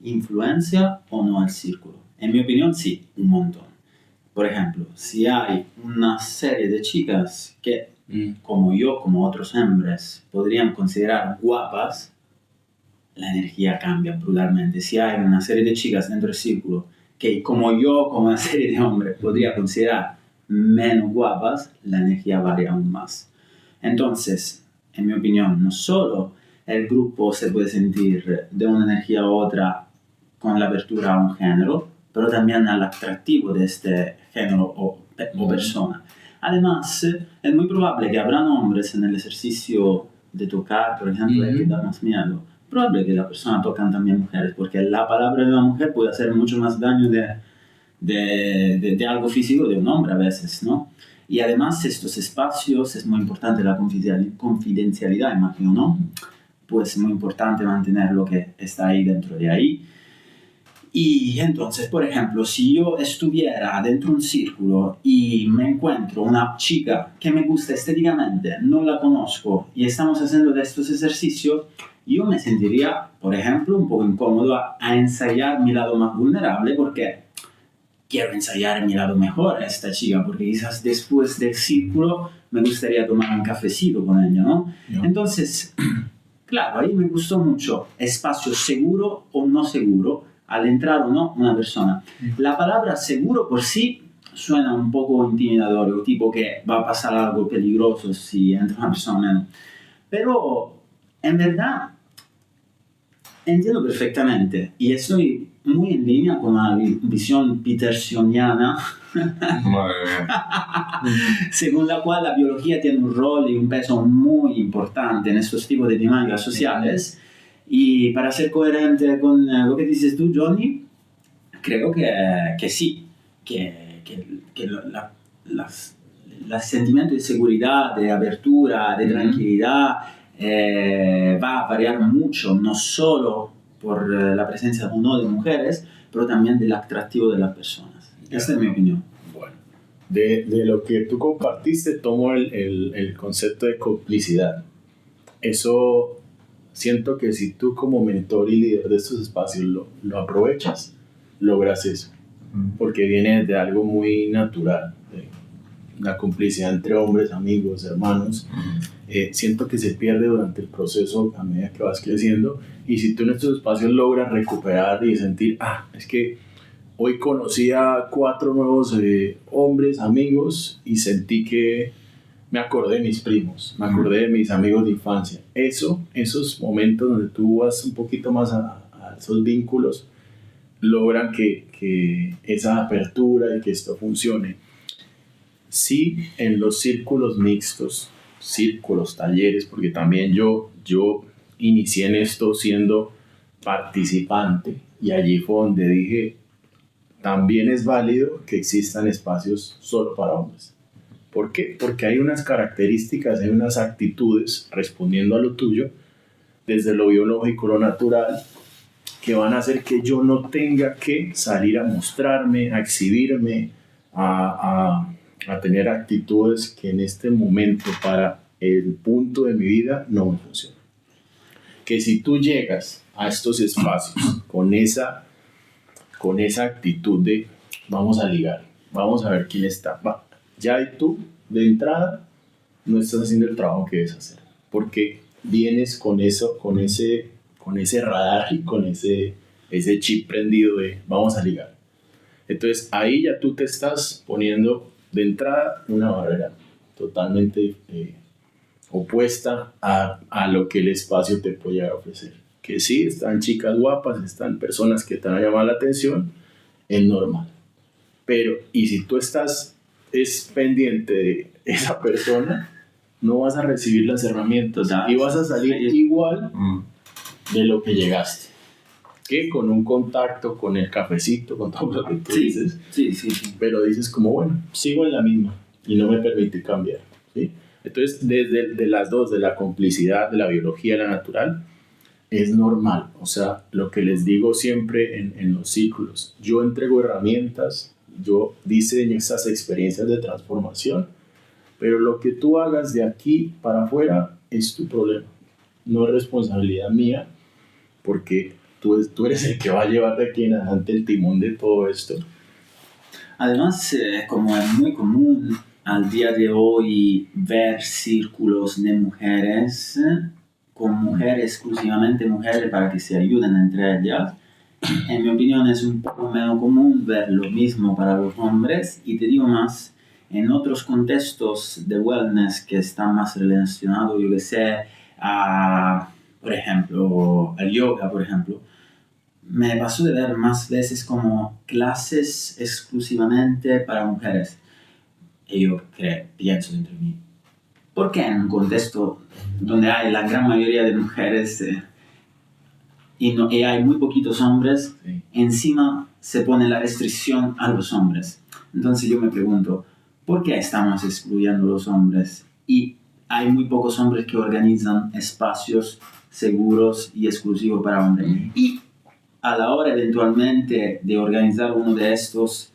¿Influencia o no el círculo? En mi opinión, sí, un montón. Por ejemplo, si hay una serie de chicas que, como yo, como otros hombres, podrían considerar guapas, la energía cambia brutalmente. Si hay una serie de chicas dentro del círculo que, como yo, como una serie de hombres, podría considerar menos guapas, la energía varía aún más. Entonces, en mi opinión, no solo el grupo se puede sentir de una energía u otra con la apertura a un género, pero también al atractivo de este género o persona. Además, es muy probable que habrán hombres en el ejercicio de tocar, por ejemplo, el que da más miedo. Es probable que la persona tocan también mujeres, porque la palabra de una mujer puede hacer mucho más daño de algo físico de un hombre a veces, ¿no? Y además estos espacios es muy importante la confidencialidad, imagino, ¿no? Pues es muy importante mantener lo que está ahí dentro de ahí. Y entonces, por ejemplo, si yo estuviera dentro de un círculo y me encuentro una chica que me gusta estéticamente, no la conozco y estamos haciendo de estos ejercicios, yo me sentiría, por ejemplo, un poco incómodo a ensayar mi lado más vulnerable porque quiero ensayar mi lado mejor a esta chica, porque quizás después del círculo me gustaría tomar un cafecito con ella, ¿no? Yeah. Entonces, claro, ahí me gustó mucho espacio seguro o no seguro al entrar o no una persona. La palabra seguro por sí suena un poco intimidatorio, tipo que va a pasar algo peligroso si entra una persona menos. Pero en verdad Entiendo perfectamente y estoy muy en línea con la visión petersoniana Madre mía. según la cual la biología tiene un rol y un peso muy importante en estos tipos de dinámicas sociales. Y para ser coherente con lo que dices tú, Johnny, creo que sí, que el sentimiento de seguridad, de apertura, de tranquilidad va a variar mucho, no solo por la presencia o no de mujeres, pero también del atractivo de las personas. Esta es mi opinión. Bueno, de lo que tú compartiste, tomo el concepto de complicidad. Eso siento que si tú como mentor y líder de estos espacios lo aprovechas, logras eso. Porque viene de algo muy natural, de la complicidad entre hombres, amigos, hermanos. Siento que se pierde durante el proceso a medida que vas creciendo, y si tú en estos espacios logras recuperar y sentir, es que hoy conocí a 4 nuevos hombres, amigos, y sentí que me acordé de mis primos, me acordé de mis amigos de infancia. Esos momentos donde tú vas un poquito más a esos vínculos, logran que esa apertura y que esto funcione. Sí, en los círculos mixtos, círculos, talleres, porque también yo inicié en esto siendo participante, y allí fue donde dije, también es válido que existan espacios solo para hombres. ¿Por qué? Porque hay unas características, hay unas actitudes, respondiendo a lo tuyo, desde lo biológico, lo natural, que van a hacer que yo no tenga que salir a mostrarme, a exhibirme, a tener actitudes que en este momento para el punto de mi vida no me funcionan. Que si tú llegas a estos espacios con esa actitud de vamos a ligar, vamos a ver quién está, ya tú de entrada no estás haciendo el trabajo que debes hacer, porque vienes con eso, con ese radar y con ese chip prendido de vamos a ligar. Entonces ahí ya tú te estás poniendo de entrada una barrera totalmente opuesta a lo que el espacio te puede llegar a ofrecer. Que sí, están chicas guapas, están personas que te van a llamar la atención, es normal. Pero, y si tú estás pendiente de esa persona, no vas a recibir las herramientas y vas a salir igual de lo que llegaste. Que con un contacto, con el cafecito, con todo lo que tú dices. Sí. Pero dices como, bueno, sigo en la misma y no me permite cambiar. ¿Sí? Entonces, desde de las dos, de la complicidad, de la biología, la natural, es normal. O sea, lo que les digo siempre en los círculos, yo entrego herramientas, yo diseño esas experiencias de transformación, pero lo que tú hagas de aquí para afuera es tu problema. No es responsabilidad mía, porque tú eres el que va a llevar de aquí en adelante el timón de todo esto. Además, como es muy común al día de hoy ver círculos de mujeres, con mujeres, exclusivamente mujeres, para que se ayuden entre ellas, en mi opinión es un poco menos común ver lo mismo para los hombres, y te digo más, en otros contextos de wellness que están más relacionados, yo que sé, por ejemplo, el yoga, por ejemplo, me pasó de ver más veces como clases exclusivamente para mujeres. Y yo pienso dentro de mí, ¿por qué en un contexto donde hay la gran mayoría de mujeres y hay muy poquitos hombres, encima se pone la restricción a los hombres? Entonces yo me pregunto, ¿por qué estamos excluyendo a los hombres? Y hay muy pocos hombres que organizan espacios seguros y exclusivos para hombres. Y a la hora eventualmente de organizar uno de estos,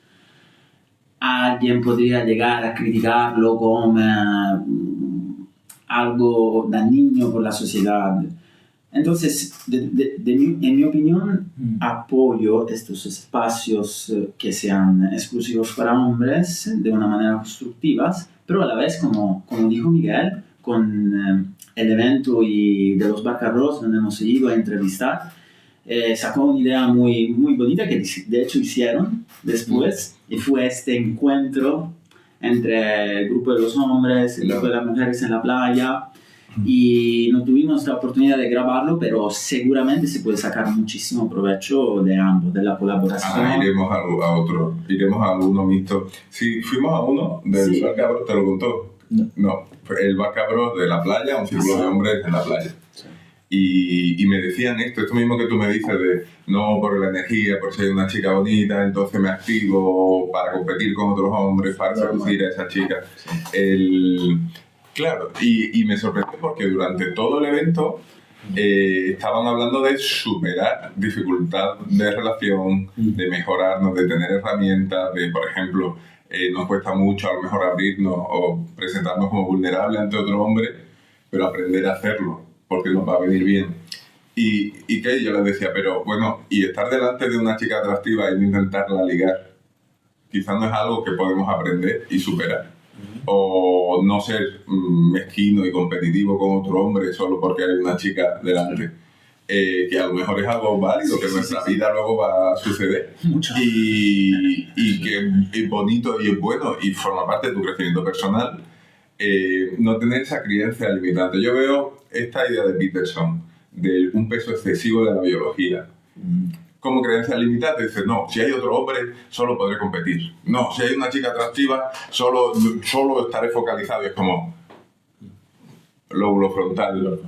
alguien podría llegar a criticarlo como algo dañino por la sociedad. Entonces, en mi opinión, apoyo estos espacios que sean exclusivos para hombres de una manera constructiva, pero a la vez, como dijo Miguel, con el evento de los Barcarros, donde hemos ido a entrevistar, sacó una idea muy, muy bonita que de hecho hicieron después, y fue este encuentro entre el grupo de los hombres, el grupo de las mujeres en la playa, y no tuvimos la oportunidad de grabarlo, pero seguramente se puede sacar muchísimo provecho de ambos, de la colaboración. Iremos a otro, iremos a uno mixto. Sí, fuimos a uno del Sí. Barcabro, ¿te lo contó? No, fue el Barcabro de la playa, un círculo de hombres en la playa. Sí. Y me decían esto mismo que tú me dices de no por la energía, por ser una chica bonita, entonces me activo para competir con otros hombres, para seducir a esa chica. Claro, y me sorprendió porque durante todo el evento estaban hablando de superar dificultad de relación, de mejorarnos, de tener herramientas, de, por ejemplo, nos cuesta mucho a lo mejor abrirnos o presentarnos como vulnerables ante otro hombre, pero aprender a hacerlo, porque nos va a venir bien. Y que yo les decía, pero bueno, y estar delante de una chica atractiva y no intentarla ligar, quizás no es algo que podemos aprender y superar. O no ser mezquino y competitivo con otro hombre solo porque hay una chica delante. Que a lo mejor es algo válido, que en nuestra vida luego va a suceder. Mucho. Y que es bonito y es bueno y forma parte de tu crecimiento personal. No tener esa creencia limitante. Yo veo esta idea de Peterson, de un peso excesivo de la biología. Como creencia limitante, dices, no, si hay otro hombre, solo podré competir. No, si hay una chica atractiva, solo estaré focalizado. Y es como lóbulo frontal.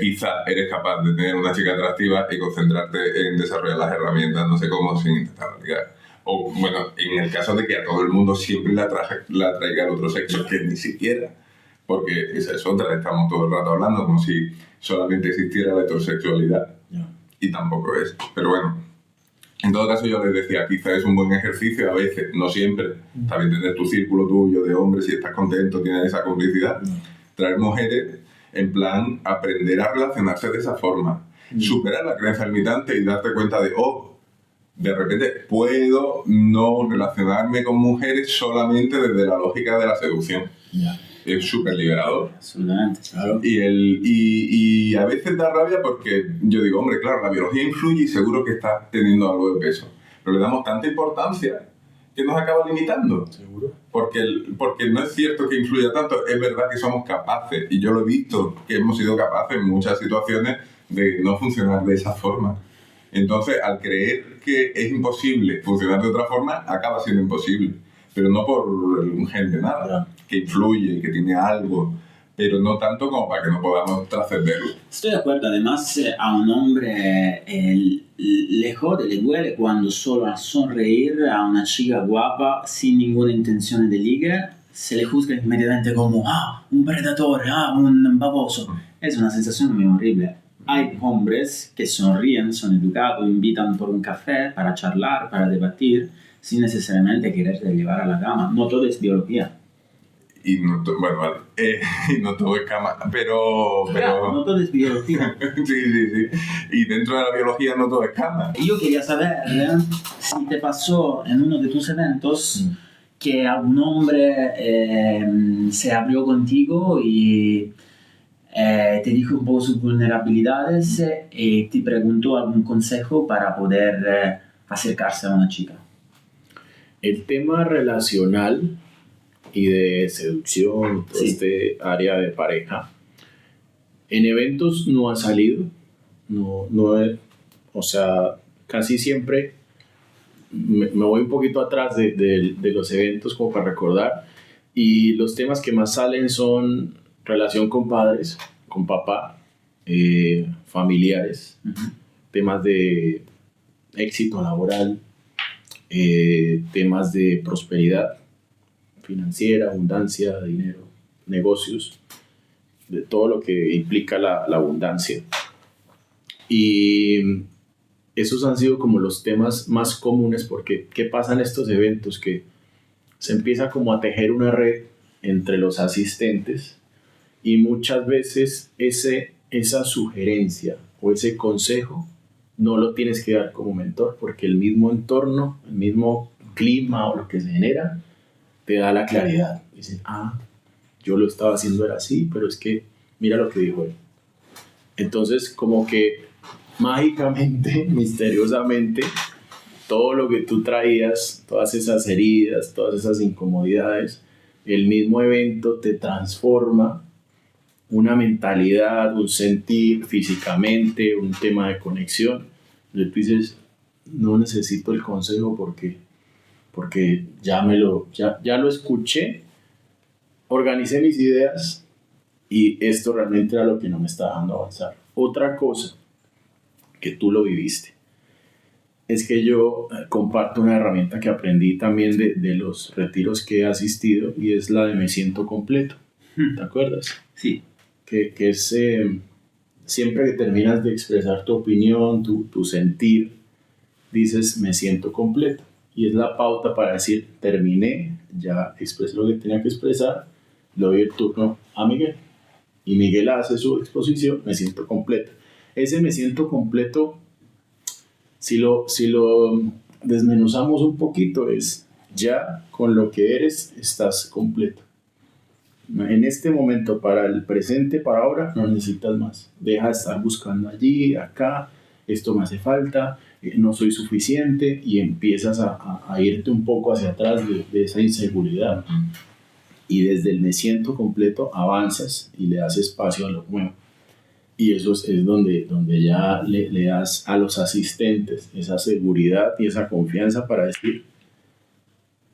Quizá eres capaz de tener una chica atractiva y concentrarte en desarrollar las herramientas, no sé cómo, sin intentar ligar. O, bueno, en el caso de que a todo el mundo siempre la traiga el otro sexo, que ni siquiera. Porque esa es otra, estamos todo el rato hablando como si solamente existiera la heterosexualidad. Y tampoco es. Pero bueno, en todo caso yo les decía, quizá es un buen ejercicio a veces, no siempre. Está bien tener tu círculo tuyo de hombres, si estás contento, tienes esa complicidad. Traer mujeres, en plan, aprender a relacionarse de esa forma. Superar la creencia limitante y darte cuenta de, de repente puedo no relacionarme con mujeres solamente desde la lógica de la seducción. Es súper liberador. Absolutamente, claro. Y a veces da rabia porque yo digo, hombre, claro, la biología influye y seguro que está teniendo algo de peso. Pero le damos tanta importancia que nos acaba limitando. ¿Seguro? Porque no es cierto que influya tanto, es verdad que somos capaces, y yo lo he visto, que hemos sido capaces en muchas situaciones de no funcionar de esa forma. Entonces, al creer que es imposible funcionar de otra forma, acaba siendo imposible. Pero no por un gen de nada, que influye, que tiene algo, pero no tanto como para que no podamos trascenderlo. Estoy de acuerdo, además a un hombre le jode, le duele cuando solo al sonreír a una chica guapa sin ninguna intención de ligue se le juzga inmediatamente como un predatore, un baboso. Es una sensación muy horrible. Hay hombres que sonríen, son educados, invitan por un café para charlar, para debatir, sin necesariamente quererte llevar a la cama. No todo es biología. Y no, y no todo es cama, pero... Claro, no todo es biología. sí. Y dentro de la biología no todo es cama. Y yo quería saber si te pasó en uno de tus eventos que algún hombre se abrió contigo y te dijo un poco sus vulnerabilidades y te preguntó algún consejo para poder acercarse a una chica. El tema relacional y de seducción, todo este área de pareja, en eventos no ha salido, o sea, casi siempre me voy un poquito atrás de los eventos como para recordar, y los temas que más salen son relación con padres, con papá, familiares, temas de éxito laboral, temas de prosperidad financiera, abundancia, dinero, negocios, de todo lo que implica la abundancia. Y esos han sido como los temas más comunes, porque ¿qué pasa en estos eventos? Que se empieza como a tejer una red entre los asistentes y muchas veces esa sugerencia o ese consejo no lo tienes que dar como mentor, porque el mismo entorno, el mismo clima o lo que se genera te da la claridad. Dicen, yo lo estaba haciendo era así, pero es que mira lo que dijo él. Entonces, como que mágicamente, misteriosamente, todo lo que tú traías, todas esas heridas, todas esas incomodidades, el mismo evento te transforma una mentalidad, un sentir físicamente, un tema de conexión. Entonces tú dices, no necesito el consejo porque ya lo escuché, organicé mis ideas y esto realmente era lo que no me está dejando avanzar. Otra cosa que tú lo viviste es que yo comparto una herramienta que aprendí también de los retiros que he asistido y es la de me siento completo. ¿Te acuerdas? Sí. Que es siempre que terminas de expresar tu opinión, tu sentir, dices me siento completo. Y es la pauta para decir terminé, ya expresé lo que tenía que expresar, le doy el turno a Miguel. Y Miguel hace su exposición, me siento completo. Ese me siento completo, si lo desmenuzamos un poquito, es ya con lo que eres estás completo. En este momento, para el presente, para ahora, no necesitas más. Deja de estar buscando allí, acá, esto me hace falta, no soy suficiente, y empiezas a irte un poco hacia atrás de esa inseguridad. Y desde el me siento completo avanzas y le das espacio a lo nuevo. Y eso es donde ya le das a los asistentes esa seguridad y esa confianza para decir,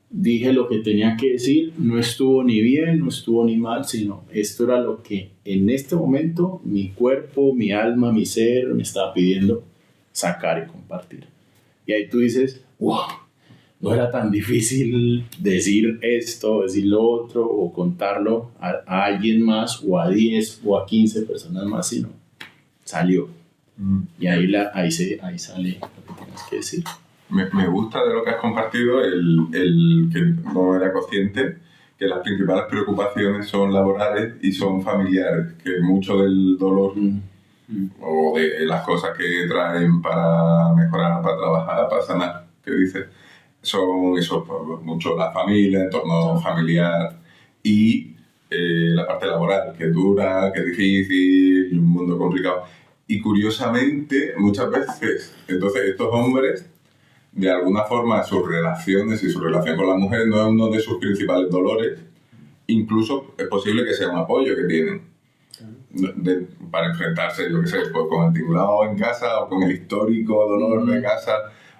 dije lo que tenía que decir, no estuvo ni bien, no estuvo ni mal, sino esto era lo que en este momento mi cuerpo, mi alma, mi ser me estaba pidiendo sacar y compartir. Y ahí tú dices, wow, no era tan difícil decir esto, decir lo otro, o contarlo a alguien más, o a 10 o a 15 personas más, sino salió. Y ahí sale lo que tienes que decir. Me gusta de lo que has compartido el que no era consciente que las principales preocupaciones son laborales y son familiares, que mucho del dolor o de las cosas que traen para mejorar, para trabajar, para sanar, que dices, son eso, pues, mucho la familia, el entorno familiar y la parte laboral, que es dura, que es difícil, un mundo complicado. Y curiosamente, muchas veces, entonces estos hombres, de alguna forma, sus relaciones y su relación con la mujer no es uno de sus principales dolores. Incluso es posible que sea un apoyo que tienen para enfrentarse, yo qué sé, pues, con el tinglado en casa o con el histórico dolor de casa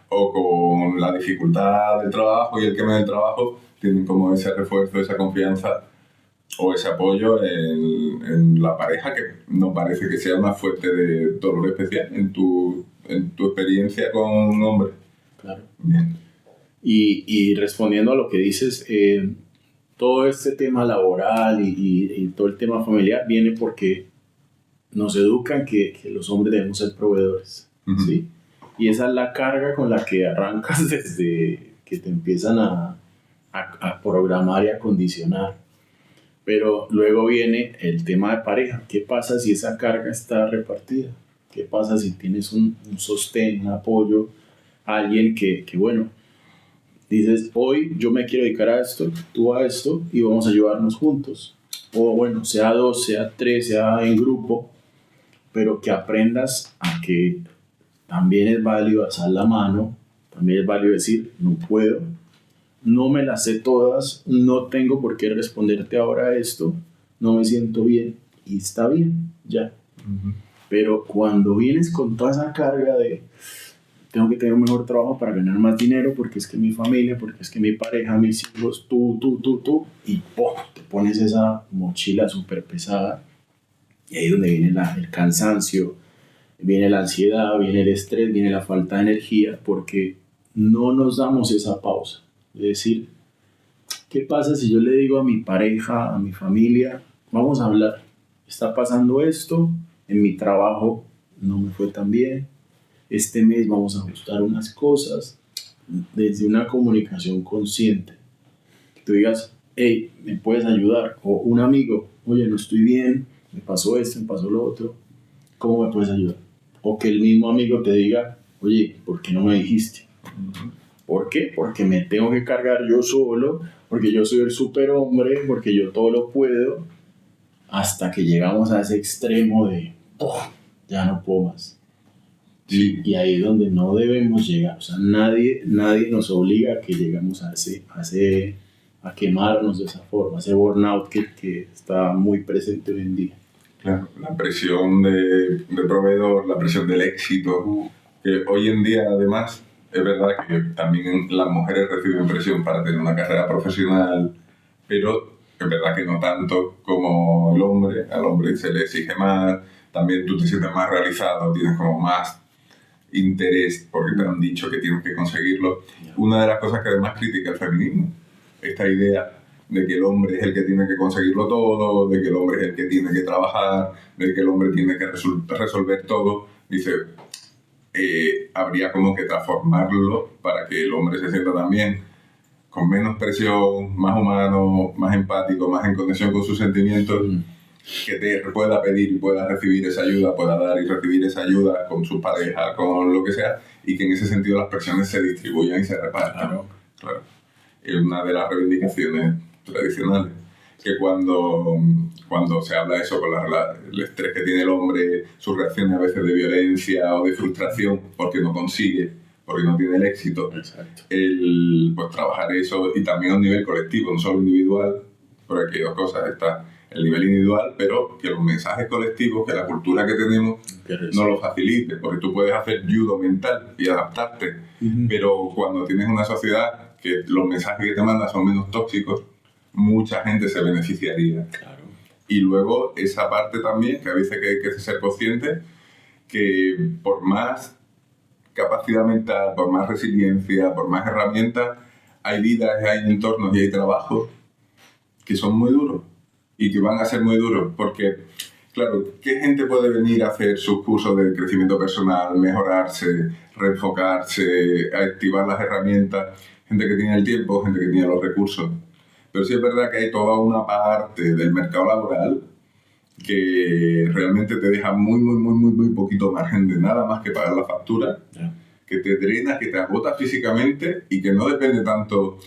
o con la dificultad del trabajo y el quema del trabajo. Tienen como ese refuerzo, esa confianza o ese apoyo en la pareja, que no parece que sea una fuente de dolor especial en tu experiencia con un hombre. Claro. Bien. Y respondiendo a lo que dices, todo este tema laboral y todo el tema familiar viene porque nos educan que los hombres debemos ser proveedores, ¿sí? Y esa es la carga con la que arrancas desde que te empiezan a programar y a condicionar. Pero luego viene el tema de pareja. ¿Qué pasa si esa carga está repartida? ¿Qué pasa si tienes un sostén, un apoyo, alguien que bueno, dices, hoy yo me quiero dedicar a esto, tú a esto, y vamos a ayudarnos juntos? O bueno, sea 2, sea 3, sea en grupo, pero que aprendas a que también es válido alzar la mano, también es válido decir, no puedo, no me las sé todas, no tengo por qué responderte ahora esto, no me siento bien, y está bien, ya. Pero cuando vienes con toda esa carga de tengo que tener un mejor trabajo para ganar más dinero, porque es que mi familia, porque es que mi pareja, mis hijos, tú, y ¡pum!, te pones esa mochila súper pesada, y ahí es donde viene el cansancio, viene la ansiedad, viene el estrés, viene la falta de energía, porque no nos damos esa pausa. Es decir, ¿qué pasa si yo le digo a mi pareja, a mi familia, vamos a hablar, está pasando esto, en mi trabajo no me fue tan bien, este mes vamos a ajustar unas cosas, desde una comunicación consciente, que tú digas, hey, ¿me puedes ayudar? O un amigo, oye, no estoy bien, me pasó esto, me pasó lo otro, ¿cómo me puedes ayudar? O que el mismo amigo te diga, oye, ¿por qué no me dijiste? ¿Por qué? Porque me tengo que cargar yo solo, porque yo soy el superhombre, porque yo todo lo puedo, hasta que llegamos a ese extremo de, ya no puedo más. Sí. Y ahí es donde no debemos llegar. O sea, nadie nos obliga a que lleguemos a quemarnos de esa forma, ese burnout que está muy presente hoy en día. Claro, la presión del proveedor, la presión del éxito, que hoy en día además es verdad que también las mujeres reciben presión para tener una carrera profesional, pero es verdad que no tanto como el hombre. Al hombre se le exige más, también tú te sientes más realizado, tienes como más interés porque te han dicho que tienes que conseguirlo. Una de las cosas que además critica el feminismo, esta idea de que el hombre es el que tiene que conseguirlo todo, de que el hombre es el que tiene que trabajar, de que el hombre tiene que resolver todo. Dice, habría como que transformarlo para que el hombre se sienta también con menos presión, más humano, más empático, más en conexión con sus sentimientos, que te pueda pedir y pueda recibir esa ayuda, pueda dar y recibir esa ayuda con su pareja, con lo que sea, y que en ese sentido las presiones se distribuyan y se repartan. Claro. Es una de las reivindicaciones tradicionales, que cuando se habla de eso, con el estrés que tiene el hombre, sus reacciones a veces de violencia o de frustración porque no consigue, porque no tiene el éxito, pues trabajar eso, y también a un nivel colectivo, no solo individual, porque aquí hay dos cosas, está el nivel individual, pero que los mensajes colectivos, que la cultura que tenemos no lo facilite, porque tú puedes hacer judo mental y adaptarte, pero cuando tienes una sociedad que los mensajes que te mandan son menos tóxicos, mucha gente se beneficiaría. Claro. Y luego esa parte también, que a veces hay que ser consciente, que por más capacidad mental, por más resiliencia, por más herramientas, hay vidas, hay entornos y hay trabajos que son muy duros y que van a ser muy duros, porque, claro, ¿qué gente puede venir a hacer sus cursos de crecimiento personal, mejorarse, reenfocarse, activar las herramientas? Gente que tiene el tiempo, gente que tiene los recursos. Pero sí es verdad que hay toda una parte del mercado laboral que realmente te deja muy poquito margen de nada más que pagar la factura, que te drena, que te agota físicamente y que no depende tanto.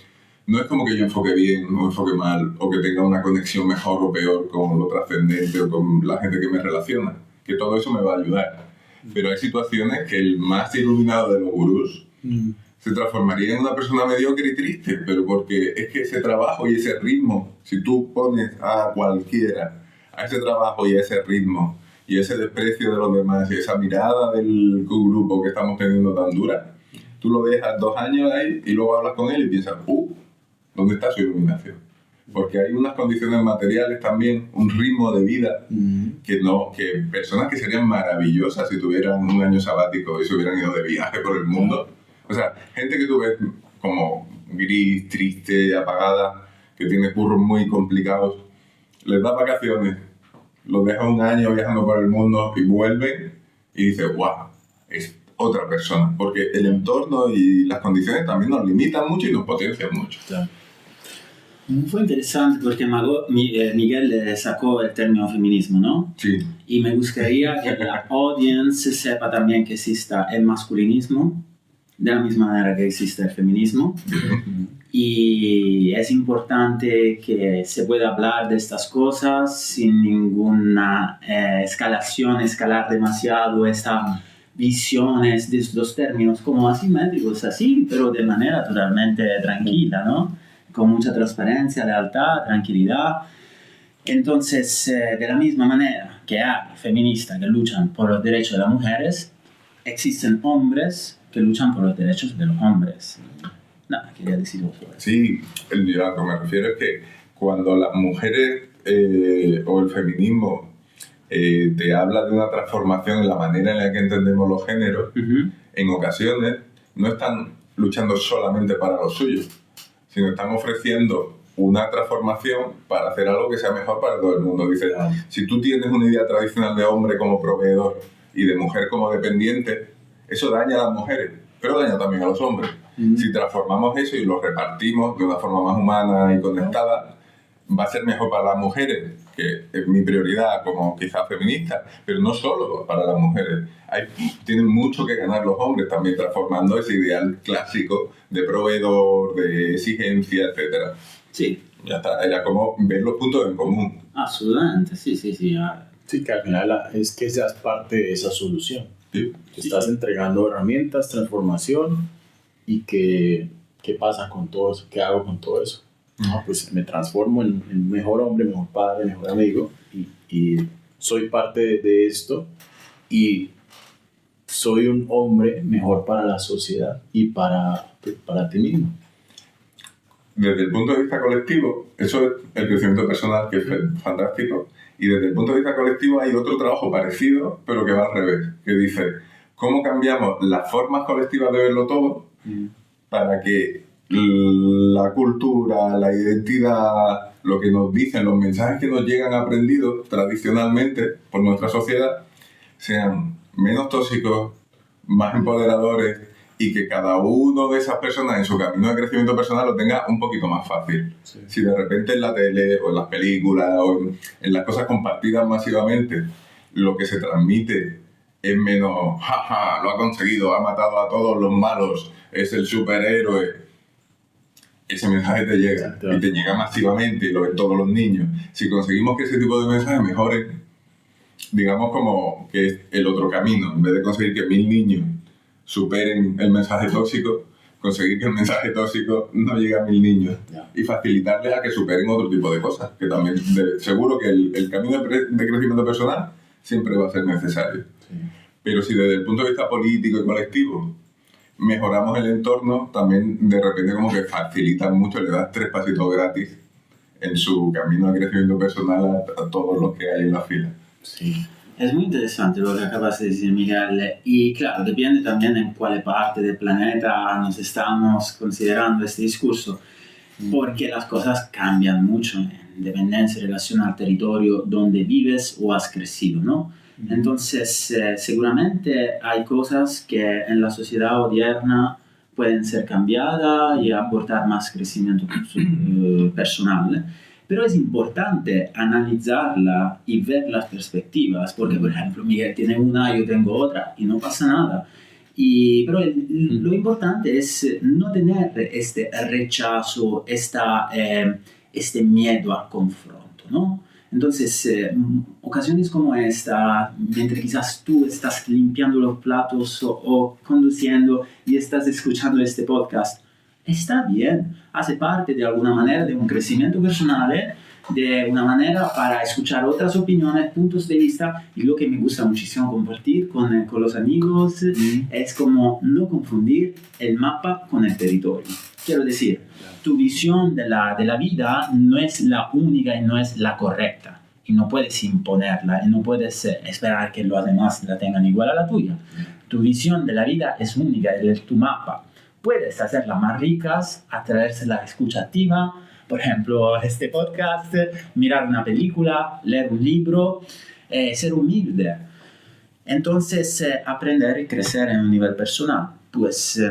No es como que yo enfoque bien o enfoque mal, o que tenga una conexión mejor o peor con lo trascendente o con la gente que me relaciona, que todo eso me va a ayudar. Pero hay situaciones que el más iluminado de los gurús se transformaría en una persona mediocre y triste, pero porque es que ese trabajo y ese ritmo, si tú pones a cualquiera a ese trabajo y a ese ritmo y ese desprecio de los demás y esa mirada del grupo que estamos teniendo tan dura, tú lo dejas 2 años ahí y luego hablas con él y piensas, ¿dónde está su iluminación? Porque hay unas condiciones materiales también, un ritmo de vida que personas que serían maravillosas si tuvieran un año sabático y se hubieran ido de viaje por el mundo. O sea, gente que tú ves como gris, triste, apagada, que tiene curros muy complicados, les da vacaciones, los deja 1 año viajando por el mundo y vuelven y dices, ¡guau! Es otra persona. Porque el entorno y las condiciones también nos limitan mucho y nos potencian mucho. Claro. Fue interesante porque Miguel sacó el término feminismo, ¿no? Sí. Y me gustaría que la audiencia sepa también que exista el masculinismo, de la misma manera que existe el feminismo. Y es importante que se pueda hablar de estas cosas sin ninguna escalar demasiado estas visiones de los términos como asimétricos, así, pero de manera totalmente tranquila, ¿no? Con mucha transparencia, lealtad, tranquilidad. Entonces, de la misma manera que hay feministas que luchan por los derechos de las mujeres, existen hombres que luchan por los derechos de los hombres. Nada, quería decir eso. Sí, a lo que me refiero es que cuando las mujeres o el feminismo te habla de una transformación en la manera en la que entendemos los géneros, en ocasiones no están luchando solamente para lo suyo, sino están ofreciendo una transformación para hacer algo que sea mejor para todo el mundo. Dice, si tú tienes una idea tradicional de hombre como proveedor y de mujer como dependiente, eso daña a las mujeres, pero daña también a los hombres. Si transformamos eso y lo repartimos de una forma más humana y conectada, va a ser mejor para las mujeres, que es mi prioridad como quizás feminista, pero no solo para las mujeres. Tienen mucho que ganar los hombres también transformando ese ideal clásico de proveedor, de exigencia, etc. Sí. Ya está, era como ver los puntos en común. Absolutamente, sí. Sí, que al final es que seas parte de esa solución. Sí. Estás entregando herramientas, transformación, y ¿qué pasa con todo eso? ¿Qué hago con todo eso? No, pues me transformo en mejor hombre, mejor padre, mejor amigo y soy parte de esto y soy un hombre mejor para la sociedad y para ti mismo. Desde el punto de vista colectivo, eso es el crecimiento personal, que es fantástico. Y desde el punto de vista colectivo hay otro trabajo parecido, pero que va al revés, que dice, ¿cómo cambiamos las formas colectivas de verlo todo para que la cultura, la identidad, lo que nos dicen, los mensajes que nos llegan aprendidos tradicionalmente por nuestra sociedad sean menos tóxicos, más empoderadores y que cada uno de esas personas en su camino de crecimiento personal lo tenga un poquito más fácil? Sí. Si de repente en la tele o en las películas o en las cosas compartidas masivamente lo que se transmite es menos jaja, lo ha conseguido, ha matado a todos los malos, es el superhéroe, ese mensaje te llega y te llega masivamente y lo ven todos los niños. Si conseguimos que ese tipo de mensajes mejoren, digamos como que es el otro camino, en vez de conseguir que 1000 niños superen el mensaje tóxico, conseguir que el mensaje tóxico no llegue a 1000 niños y facilitarles a que superen otro tipo de cosas, que también seguro que el camino de crecimiento personal siempre va a ser necesario. Sí. Pero si desde el punto de vista político y colectivo mejoramos el entorno, también de repente como que facilita mucho, le das 3 pasitos gratis en su camino de crecimiento personal a todos los que hay en la fila. Sí. Es muy interesante lo que acabas de decir, Miguel, y claro, depende también en cuál parte del planeta nos estamos considerando este discurso, porque las cosas cambian mucho en dependencia en relación al territorio donde vives o has crecido, ¿no? Entonces, seguramente hay cosas que en la sociedad odierna pueden ser cambiadas y aportar más crecimiento personal. Pero es importante analizarla y ver las perspectivas, porque por ejemplo Miguel tiene una, yo tengo otra y no pasa nada. Pero lo importante es no tener este rechazo, este miedo al confronto, ¿no? Entonces, ocasiones como esta, mientras quizás tú estás limpiando los platos o conduciendo y estás escuchando este podcast, está bien, hace parte de alguna manera de un crecimiento personal, de una manera para escuchar otras opiniones, puntos de vista, y lo que me gusta muchísimo compartir con los amigos es como no confundir el mapa con el territorio. Quiero decir, tu visión de la vida no es la única y no es la correcta, y no puedes imponerla, y no puedes esperar que los demás la tengan igual a la tuya. Tu visión de la vida es única, es tu mapa. Puedes hacerlas más ricas a través de la escucha activa, por ejemplo, este podcast, mirar una película, leer un libro, ser humilde. Entonces, aprender y crecer en un nivel personal. Pues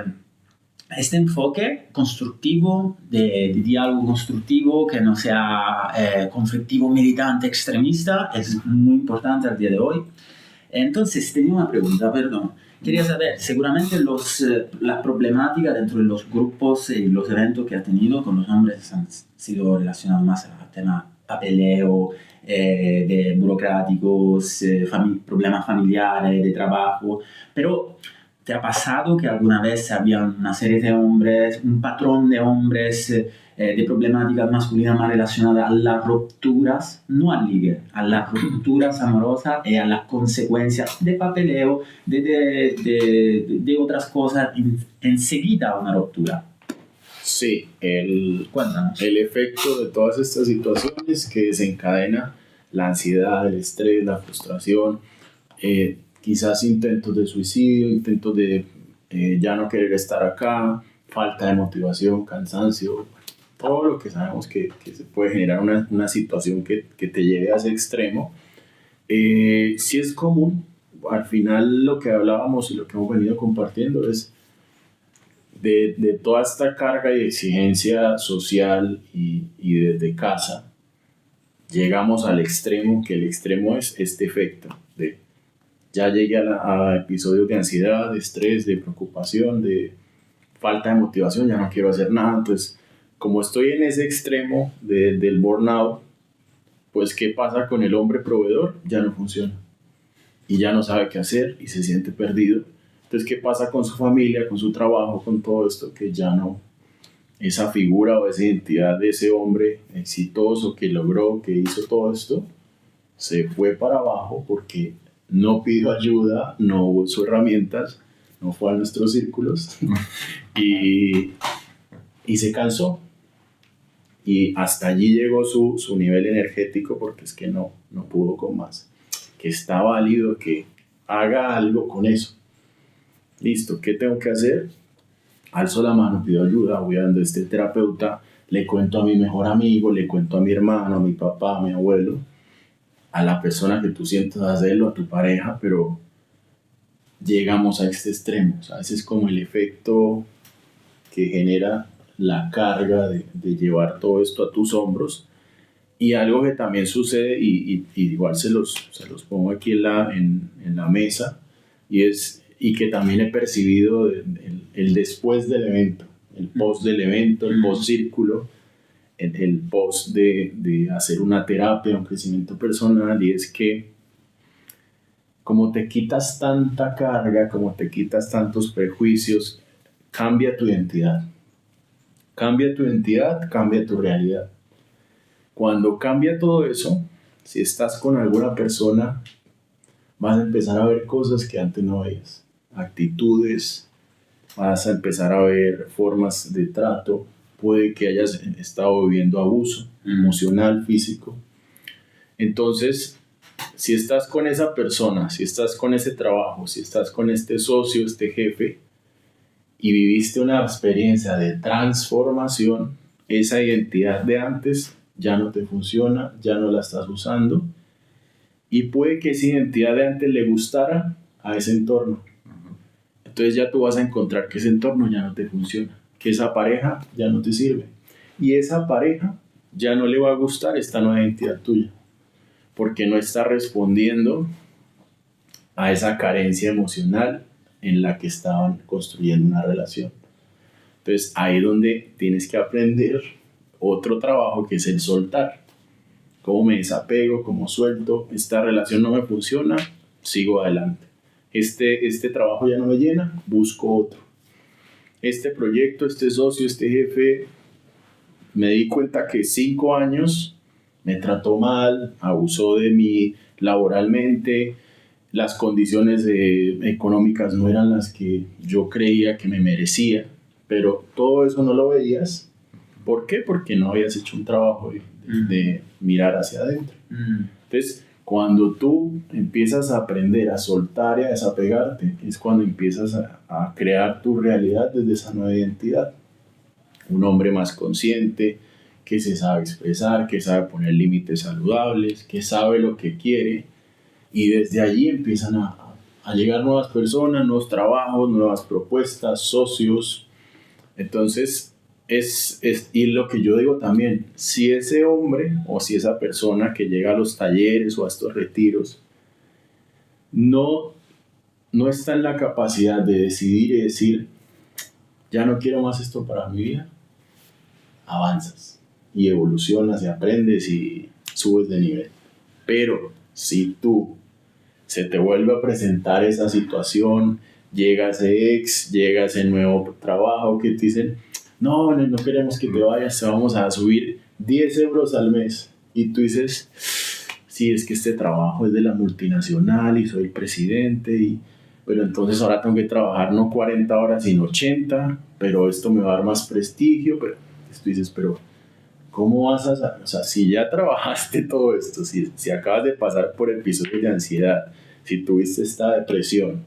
este enfoque constructivo, de diálogo constructivo, que no sea conflictivo, militante, extremista, es muy importante al día de hoy. Entonces, tenía una pregunta, perdón. Quería saber, seguramente las problemáticas dentro de los grupos y los eventos que ha tenido con los hombres han sido relacionados más al tema papeleo, de burocráticos, problemas familiares, de trabajo, pero ¿te ha pasado que alguna vez había una serie de hombres, un patrón de hombres de problemáticas masculinas más relacionadas a las rupturas, no al ligue, a las rupturas amorosas y a las consecuencias de papeleo, de otras cosas, enseguida una ruptura? Sí, el efecto de todas estas situaciones que desencadena la ansiedad, el estrés, la frustración, quizás intentos de suicidio, intentos de ya no querer estar acá, falta de motivación, cansancio, todo lo que sabemos que se puede generar una situación que te lleve a ese extremo. Sí es común, al final lo que hablábamos y lo que hemos venido compartiendo es de toda esta carga y exigencia social y desde casa, llegamos al extremo, que el extremo es este efecto de ya llegué a episodios de ansiedad, de estrés, de preocupación, de falta de motivación, ya no quiero hacer nada. Entonces, como estoy en ese extremo del burnout, pues ¿qué pasa con el hombre proveedor? Ya no funciona. Y ya no sabe qué hacer y se siente perdido. Entonces, ¿qué pasa con su familia, con su trabajo, con todo esto? Que ya no, esa figura o esa identidad de ese hombre exitoso que logró, que hizo todo esto, se fue para abajo porque no pidió ayuda, no usó herramientas, no fue a nuestros círculos y se cansó. Y hasta allí llegó su nivel energético porque es que no pudo con más. Que está válido que haga algo con eso. Listo, ¿qué tengo que hacer? Alzo la mano, pido ayuda, voy a donde este terapeuta, le cuento a mi mejor amigo, le cuento a mi hermano, a mi papá, a mi abuelo, a la persona que tú sientas hacerlo, a tu pareja, pero llegamos a este extremo. O sea, ese es como el efecto que genera la carga de llevar todo esto a tus hombros. Y algo que también sucede, y igual se los pongo aquí en la mesa, y que también he percibido el después del evento, el post del evento, el post círculo, el post de hacer una terapia, un crecimiento personal, y es que como te quitas tanta carga, como te quitas tantos prejuicios, cambia tu identidad. Cambia tu identidad, cambia tu realidad. Cuando cambia todo eso, si estás con alguna persona, vas a empezar a ver cosas que antes no veías. Actitudes, vas a empezar a ver formas de trato. Puede que hayas estado viviendo abuso emocional, físico. Entonces, si estás con esa persona, si estás con ese trabajo, si estás con este socio, este jefe, y viviste una experiencia de transformación, esa identidad de antes ya no te funciona, ya no la estás usando, y puede que esa identidad de antes le gustara a ese entorno. Entonces ya tú vas a encontrar que ese entorno ya no te funciona, que esa pareja ya no te sirve, y esa pareja ya no le va a gustar esta nueva identidad tuya, porque no está respondiendo a esa carencia emocional en la que estaban construyendo una relación. Entonces ahí es donde tienes que aprender otro trabajo, que es el soltar. ¿Cómo me desapego? ¿Cómo suelto? Esta relación no me funciona, sigo adelante. Este trabajo ya no me llena, busco otro. Este proyecto, este socio, este jefe, me di cuenta que 5 años me trató mal, abusó de mí laboralmente, las condiciones económicas no eran las que yo creía que me merecía, pero todo eso no lo veías. ¿Por qué? Porque no habías hecho un trabajo de mirar hacia adentro. Entonces, cuando tú empiezas a aprender a soltar y a desapegarte, es cuando empiezas a crear tu realidad desde esa nueva identidad. Un hombre más consciente, que se sabe expresar, que sabe poner límites saludables, que sabe lo que quiere. Y desde allí empiezan a llegar nuevas personas, nuevos trabajos, nuevas propuestas, socios. Entonces, y lo que yo digo también, si ese hombre o si esa persona que llega a los talleres o a estos retiros no está en la capacidad de decidir y decir, ya no quiero más esto para mi vida, avanzas y evolucionas y aprendes y subes de nivel. Pero si tú se te vuelve a presentar esa situación, llega ese ex, llega ese nuevo trabajo que te dicen, no queremos que te vayas, te vamos a subir 10 euros al mes, y tú dices, sí, es que este trabajo es de la multinacional y soy presidente, pero entonces ahora tengo que trabajar no 40 horas sino 80, pero esto me va a dar más prestigio. Pero tú dices, pero ¿cómo vas a...? O sea, si ya trabajaste todo esto, si acabas de pasar por episodios de ansiedad, si tuviste esta depresión,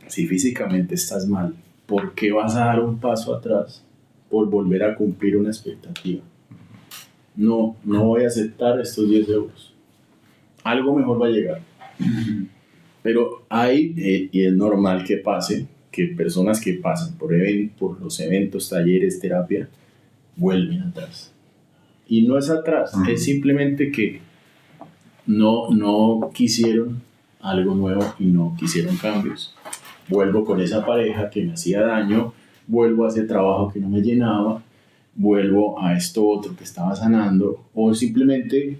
si físicamente estás mal, ¿por qué vas a dar un paso atrás por volver a cumplir una expectativa? No voy a aceptar estos 10 euros. Algo mejor va a llegar. Pero hay, y es normal que pase, que personas que pasan por los eventos, talleres, terapia, vuelven atrás. Y no es atrás, es simplemente que no quisieron algo nuevo y no quisieron cambios. Vuelvo con esa pareja que me hacía daño, vuelvo a ese trabajo que no me llenaba, vuelvo a esto otro que estaba sanando, o simplemente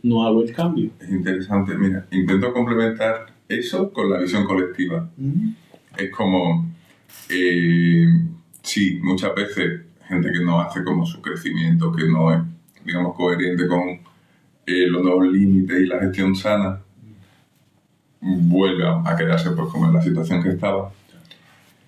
no hago el cambio. Es interesante, mira, intento complementar eso con la visión colectiva. Es como, sí, muchas veces gente que no hace como su crecimiento, que no es, digamos, coherente con los nuevos límites y la gestión sana, vuelve a quedarse pues como en la situación que estaba.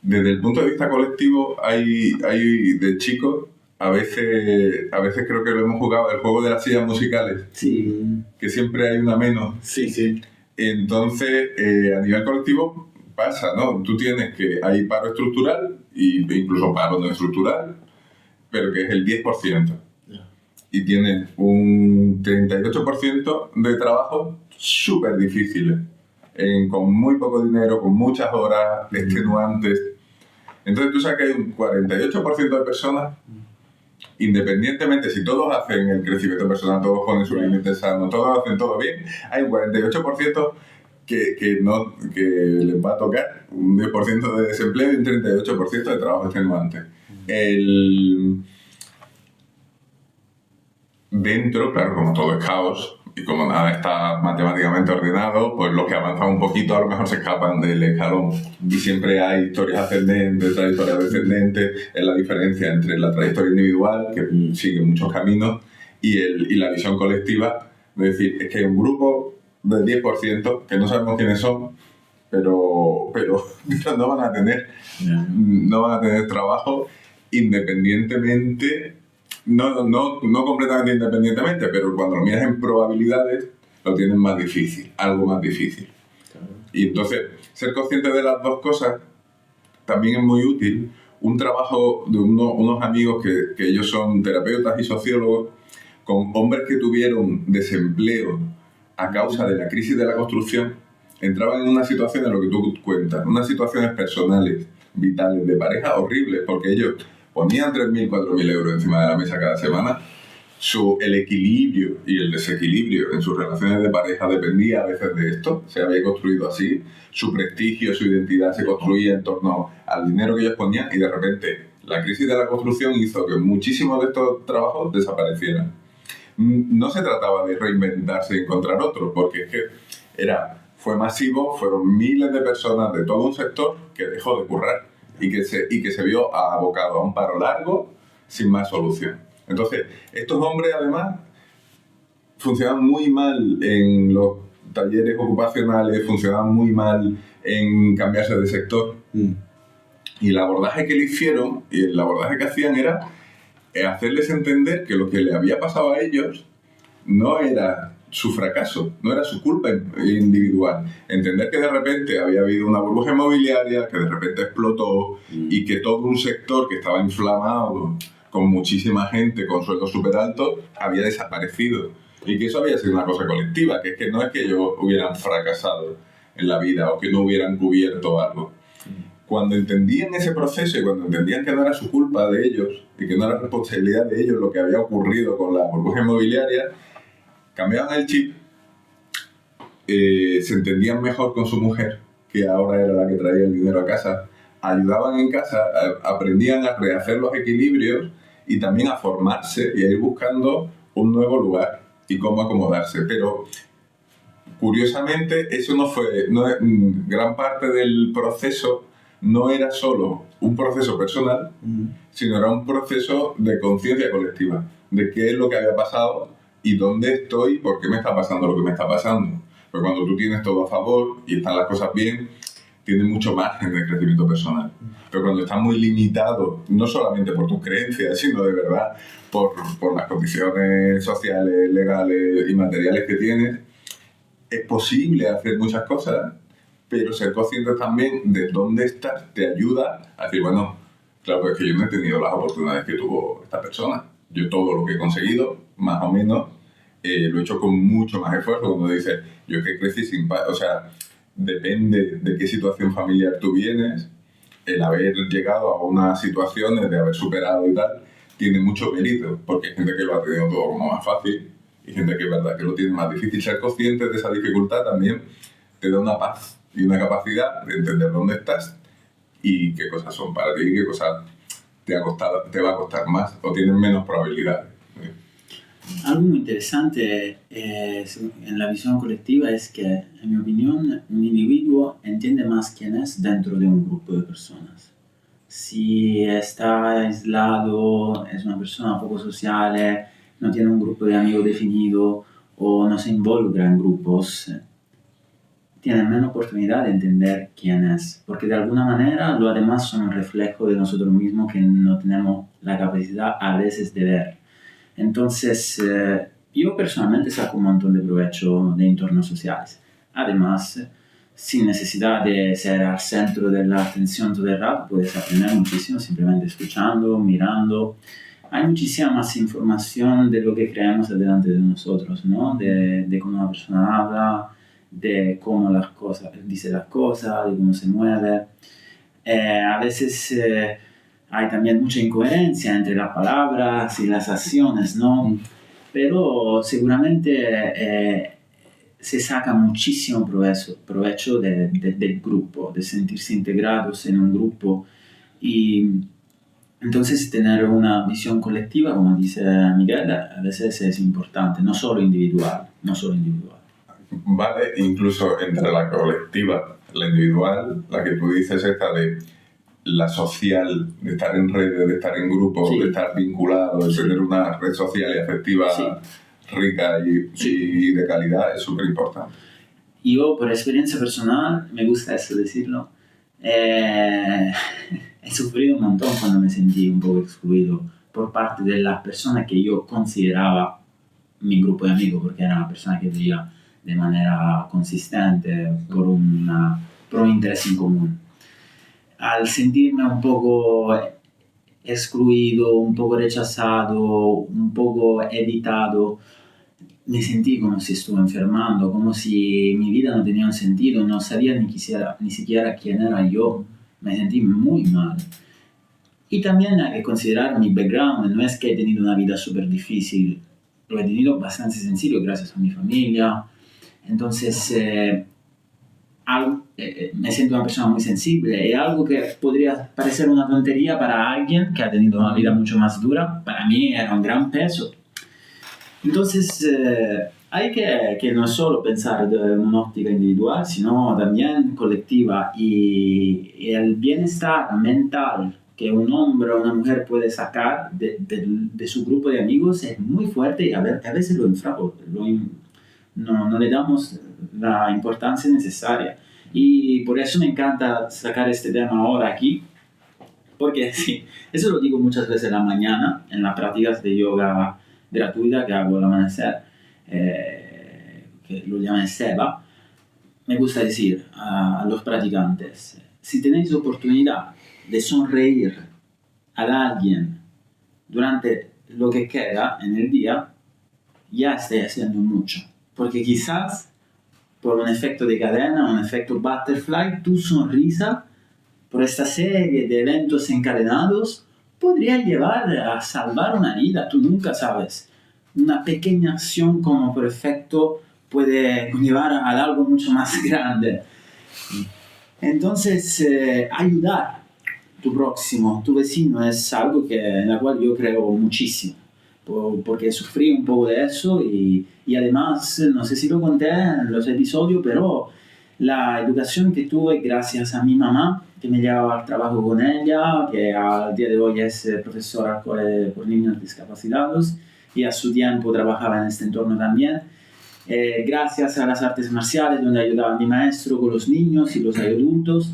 Desde el punto de vista colectivo, hay de chicos, a veces creo que lo hemos jugado, el juego de las sillas musicales, Sí. que siempre hay una menos. Sí. Entonces, a nivel colectivo pasa, ¿no? Tú tienes que hay paro estructural e incluso paro no estructural, pero que es el 10%. Y tienes un 38% de trabajo súper difíciles, con muy poco dinero, con muchas horas extenuantes. Entonces tú sabes que hay un 48% de personas, independientemente, si todos hacen el crecimiento personal, todos ponen su límite sano, todos hacen todo bien, hay un 48% que les va a tocar un 10% de desempleo y un 38% de trabajo extenuante. Dentro, claro, como todo es caos y como nada está matemáticamente ordenado, pues los que avanzan un poquito a lo mejor se escapan del escalón. Y siempre hay historias ascendentes, trayectorias descendentes. Es la diferencia entre la trayectoria individual, que sigue muchos caminos, y la visión colectiva. Es decir, es que hay un grupo del 10% que no sabemos quiénes son, pero no van a tener trabajo independientemente. No completamente independientemente, pero cuando lo miras en probabilidades, lo tienen más difícil, algo más difícil. Claro. Y entonces, ser consciente de las dos cosas también es muy útil. Un trabajo de unos amigos que ellos son terapeutas y sociólogos, con hombres que tuvieron desempleo a causa de la crisis de la construcción, entraban en una situación de lo que tú cuentas, unas situaciones personales, vitales, de pareja horribles, porque ellos ponían 3.000, 4.000 euros encima de la mesa cada semana. El equilibrio y el desequilibrio en sus relaciones de pareja dependía a veces de esto, se había construido así. Su prestigio, su identidad se construía en torno al dinero que ellos ponían, y de repente la crisis de la construcción hizo que muchísimos de estos trabajos desaparecieran. No se trataba de reinventarse y encontrar otro, porque es que fue masivo, fueron miles de personas de todo un sector que dejó de currar y que se vio abocado a un paro largo sin más solución. Entonces, estos hombres además funcionaban muy mal en los talleres ocupacionales, funcionaban muy mal en cambiarse de sector. Y el abordaje que le hicieron y el abordaje que hacían era hacerles entender que lo que le había pasado a ellos no era su fracaso, no era su culpa individual. Entender que de repente había habido una burbuja inmobiliaria que de repente explotó y que todo un sector que estaba inflamado, con muchísima gente con sueldos súper altos, había desaparecido. Y que eso había sido una cosa colectiva, que es que no es que ellos hubieran fracasado en la vida o que no hubieran cubierto algo. Cuando entendían ese proceso y cuando entendían que no era su culpa de ellos y que no era responsabilidad de ellos lo que había ocurrido con la burbuja inmobiliaria, cambiaban el chip, se entendían mejor con su mujer, que ahora era la que traía el dinero a casa, ayudaban en casa, aprendían a rehacer los equilibrios y también a formarse y a ir buscando un nuevo lugar y cómo acomodarse. Pero curiosamente eso gran parte del proceso no era solo un proceso personal, sino era un proceso de conciencia colectiva, de qué es lo que había pasado y dónde estoy y por qué me está pasando lo que me está pasando. Porque cuando tú tienes todo a favor y están las cosas bien, tienes mucho margen de crecimiento personal. Pero cuando estás muy limitado, no solamente por tus creencias, sino de verdad por las condiciones sociales, legales y materiales que tienes, es posible hacer muchas cosas, pero ser consciente también de dónde estás te ayuda a decir, bueno, claro, pues que yo no he tenido las oportunidades que tuvo esta persona. Yo todo lo que he conseguido, más o menos, lo he hecho con mucho más esfuerzo. Cuando dices, yo es que crecí sin padre, o sea, depende de qué situación familiar tú vienes, el haber llegado a unas situaciones de haber superado y tal, tiene mucho mérito, porque hay gente que lo ha tenido todo como más fácil y gente que es verdad que lo tiene más difícil. Ser consciente de esa dificultad también te da una paz y una capacidad de entender dónde estás y qué cosas son para ti y qué cosas te va a costar más o tienen menos probabilidades. Algo muy interesante en la visión colectiva es que, en mi opinión, un individuo entiende más quién es dentro de un grupo de personas. Si está aislado, es una persona poco sociable, no tiene un grupo de amigos definido, o no se involucra en grupos, tiene menos oportunidad de entender quién es, porque de alguna manera los demás son un reflejo de nosotros mismos que no tenemos la capacidad a veces de ver. Entonces, yo personalmente saco un montón de provecho de entornos sociales. Además, sin necesidad de ser al centro de la atención todo el rato, puedes aprender muchísimo simplemente escuchando, mirando. Hay muchísima más información de lo que creemos delante de nosotros, ¿no? De cómo una persona habla, de cómo las cosas, dice las cosas, de cómo se mueve. A veces hay también mucha incoherencia entre las palabras y las acciones, ¿no? Pero seguramente se saca muchísimo provecho del grupo, de sentirse integrados en un grupo y entonces tener una visión colectiva, como dice Miguel, a veces es importante, no solo individual. Vale, incluso entre la colectiva, la individual, la que tú dices esta de la social, de estar en redes, de estar en grupos, sí, de estar vinculado, de tener una red social y afectiva rica y de calidad es súper importante. Yo, por experiencia personal, me gusta eso decirlo, he sufrido un montón cuando me sentí un poco excluido por parte de las personas que yo consideraba mi grupo de amigos, porque eran las personas que veía de manera consistente por un interés en común. Al sentirme un poco excluido, un poco rechazado, un poco evitado, me sentí como si estuve enfermando, como si mi vida no tenía un sentido, no sabía ni siquiera quién era yo, me sentí muy mal. Y también hay que considerar mi background, no es que he tenido una vida súper difícil, lo he tenido bastante sencillo gracias a mi familia, entonces me siento una persona muy sensible, y algo que podría parecer una tontería para alguien que ha tenido una vida mucho más dura, para mí era un gran peso. Entonces, hay que no solo pensar de una óptica individual, sino también colectiva. Y el bienestar mental que un hombre o una mujer puede sacar de su grupo de amigos es muy fuerte y a veces no le damos la importancia necesaria. Y por eso me encanta sacar este tema ahora aquí, porque sí, eso lo digo muchas veces en la mañana, en las prácticas de yoga gratuita que hago al amanecer, que lo llaman Seva. Me gusta decir a los practicantes, si tenéis oportunidad de sonreír a alguien durante lo que queda en el día, ya estáis haciendo mucho, porque quizás por un efecto de cadena, un efecto butterfly, tu sonrisa por esta serie de eventos encadenados podría llevar a salvar una vida, tú nunca sabes. Una pequeña acción como por efecto puede llevar a algo mucho más grande. Entonces, ayudar a tu próximo, tu vecino, es algo en la cual yo creo muchísimo, porque sufrí un poco de eso y además, no sé si lo conté en los episodios, pero la educación que tuve gracias a mi mamá, que me llevaba al trabajo con ella, que al día de hoy es profesora por niños discapacitados y a su tiempo trabajaba en este entorno también. Gracias a las artes marciales, donde ayudaba a mi maestro con los niños y los adultos,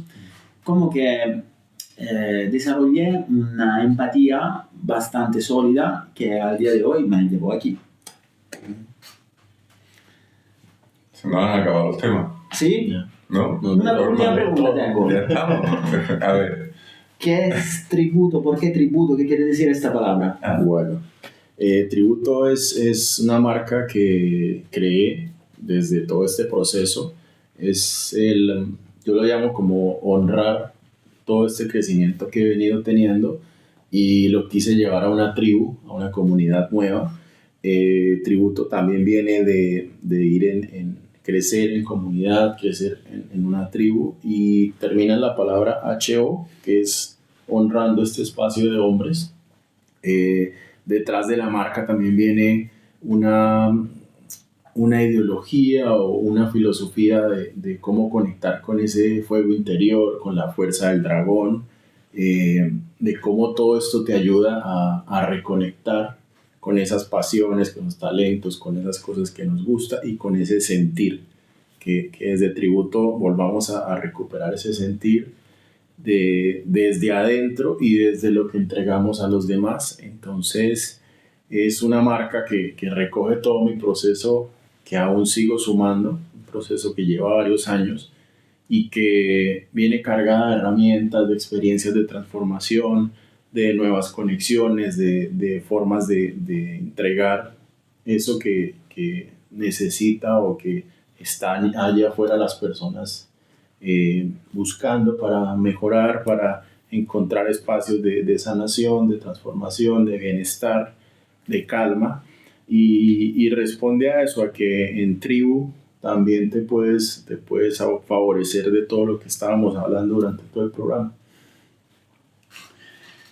como que desarrollé una empatía bastante sólida que al día de hoy me llevó aquí. Se nos han acabado los temas. ¿Sí? ¿No? Una pregunta tengo. Ya estamos. A ver. ¿Qué es tributo? ¿Por qué tributo? ¿Qué quiere decir esta palabra? Bueno, Tributo es una marca que creé desde todo este proceso. Yo lo llamo como honrar todo este crecimiento que he venido teniendo y lo quise llevar a una tribu, a una comunidad nueva. Tributo también viene de ir en crecer en comunidad, crecer en una tribu, y termina en la palabra HO, que es honrando este espacio de hombres. Detrás de la marca también viene una ideología o una filosofía de cómo conectar con ese fuego interior, con la fuerza del dragón, de cómo todo esto te ayuda a reconectar con esas pasiones, con los talentos, con esas cosas que nos gusta y con ese sentir, que desde Tributo volvamos a recuperar ese sentir desde adentro y desde lo que entregamos a los demás. Entonces es una marca que recoge todo mi proceso, que aún sigo sumando, un proceso que lleva varios años y que viene cargada de herramientas, de experiencias de transformación, de nuevas conexiones, de formas de entregar eso que necesita o que está allá afuera las personas buscando para mejorar, para encontrar espacios de sanación, de transformación, de bienestar, de calma, y responde a eso, a que en Tribu también te puedes favorecer de todo lo que estábamos hablando durante todo el programa.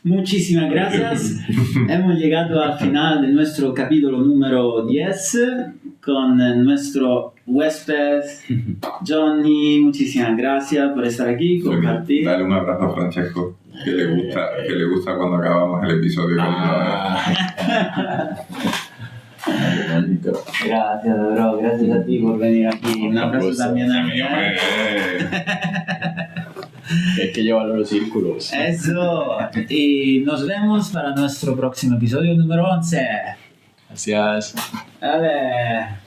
Muchísimas gracias. Hemos llegado al final de nuestro capítulo número 10 con nuestro huésped Johnny. Muchísimas gracias por estar aquí, compartir. Dale un abrazo a Francesco, que le gusta cuando acabamos el episodio. Gracias, bro. Gracias a ti por venir aquí. Un abrazo también a mí. Hay que llevarlo a los círculos. Eso. Y nos vemos para nuestro próximo episodio número 11. Gracias. Vale.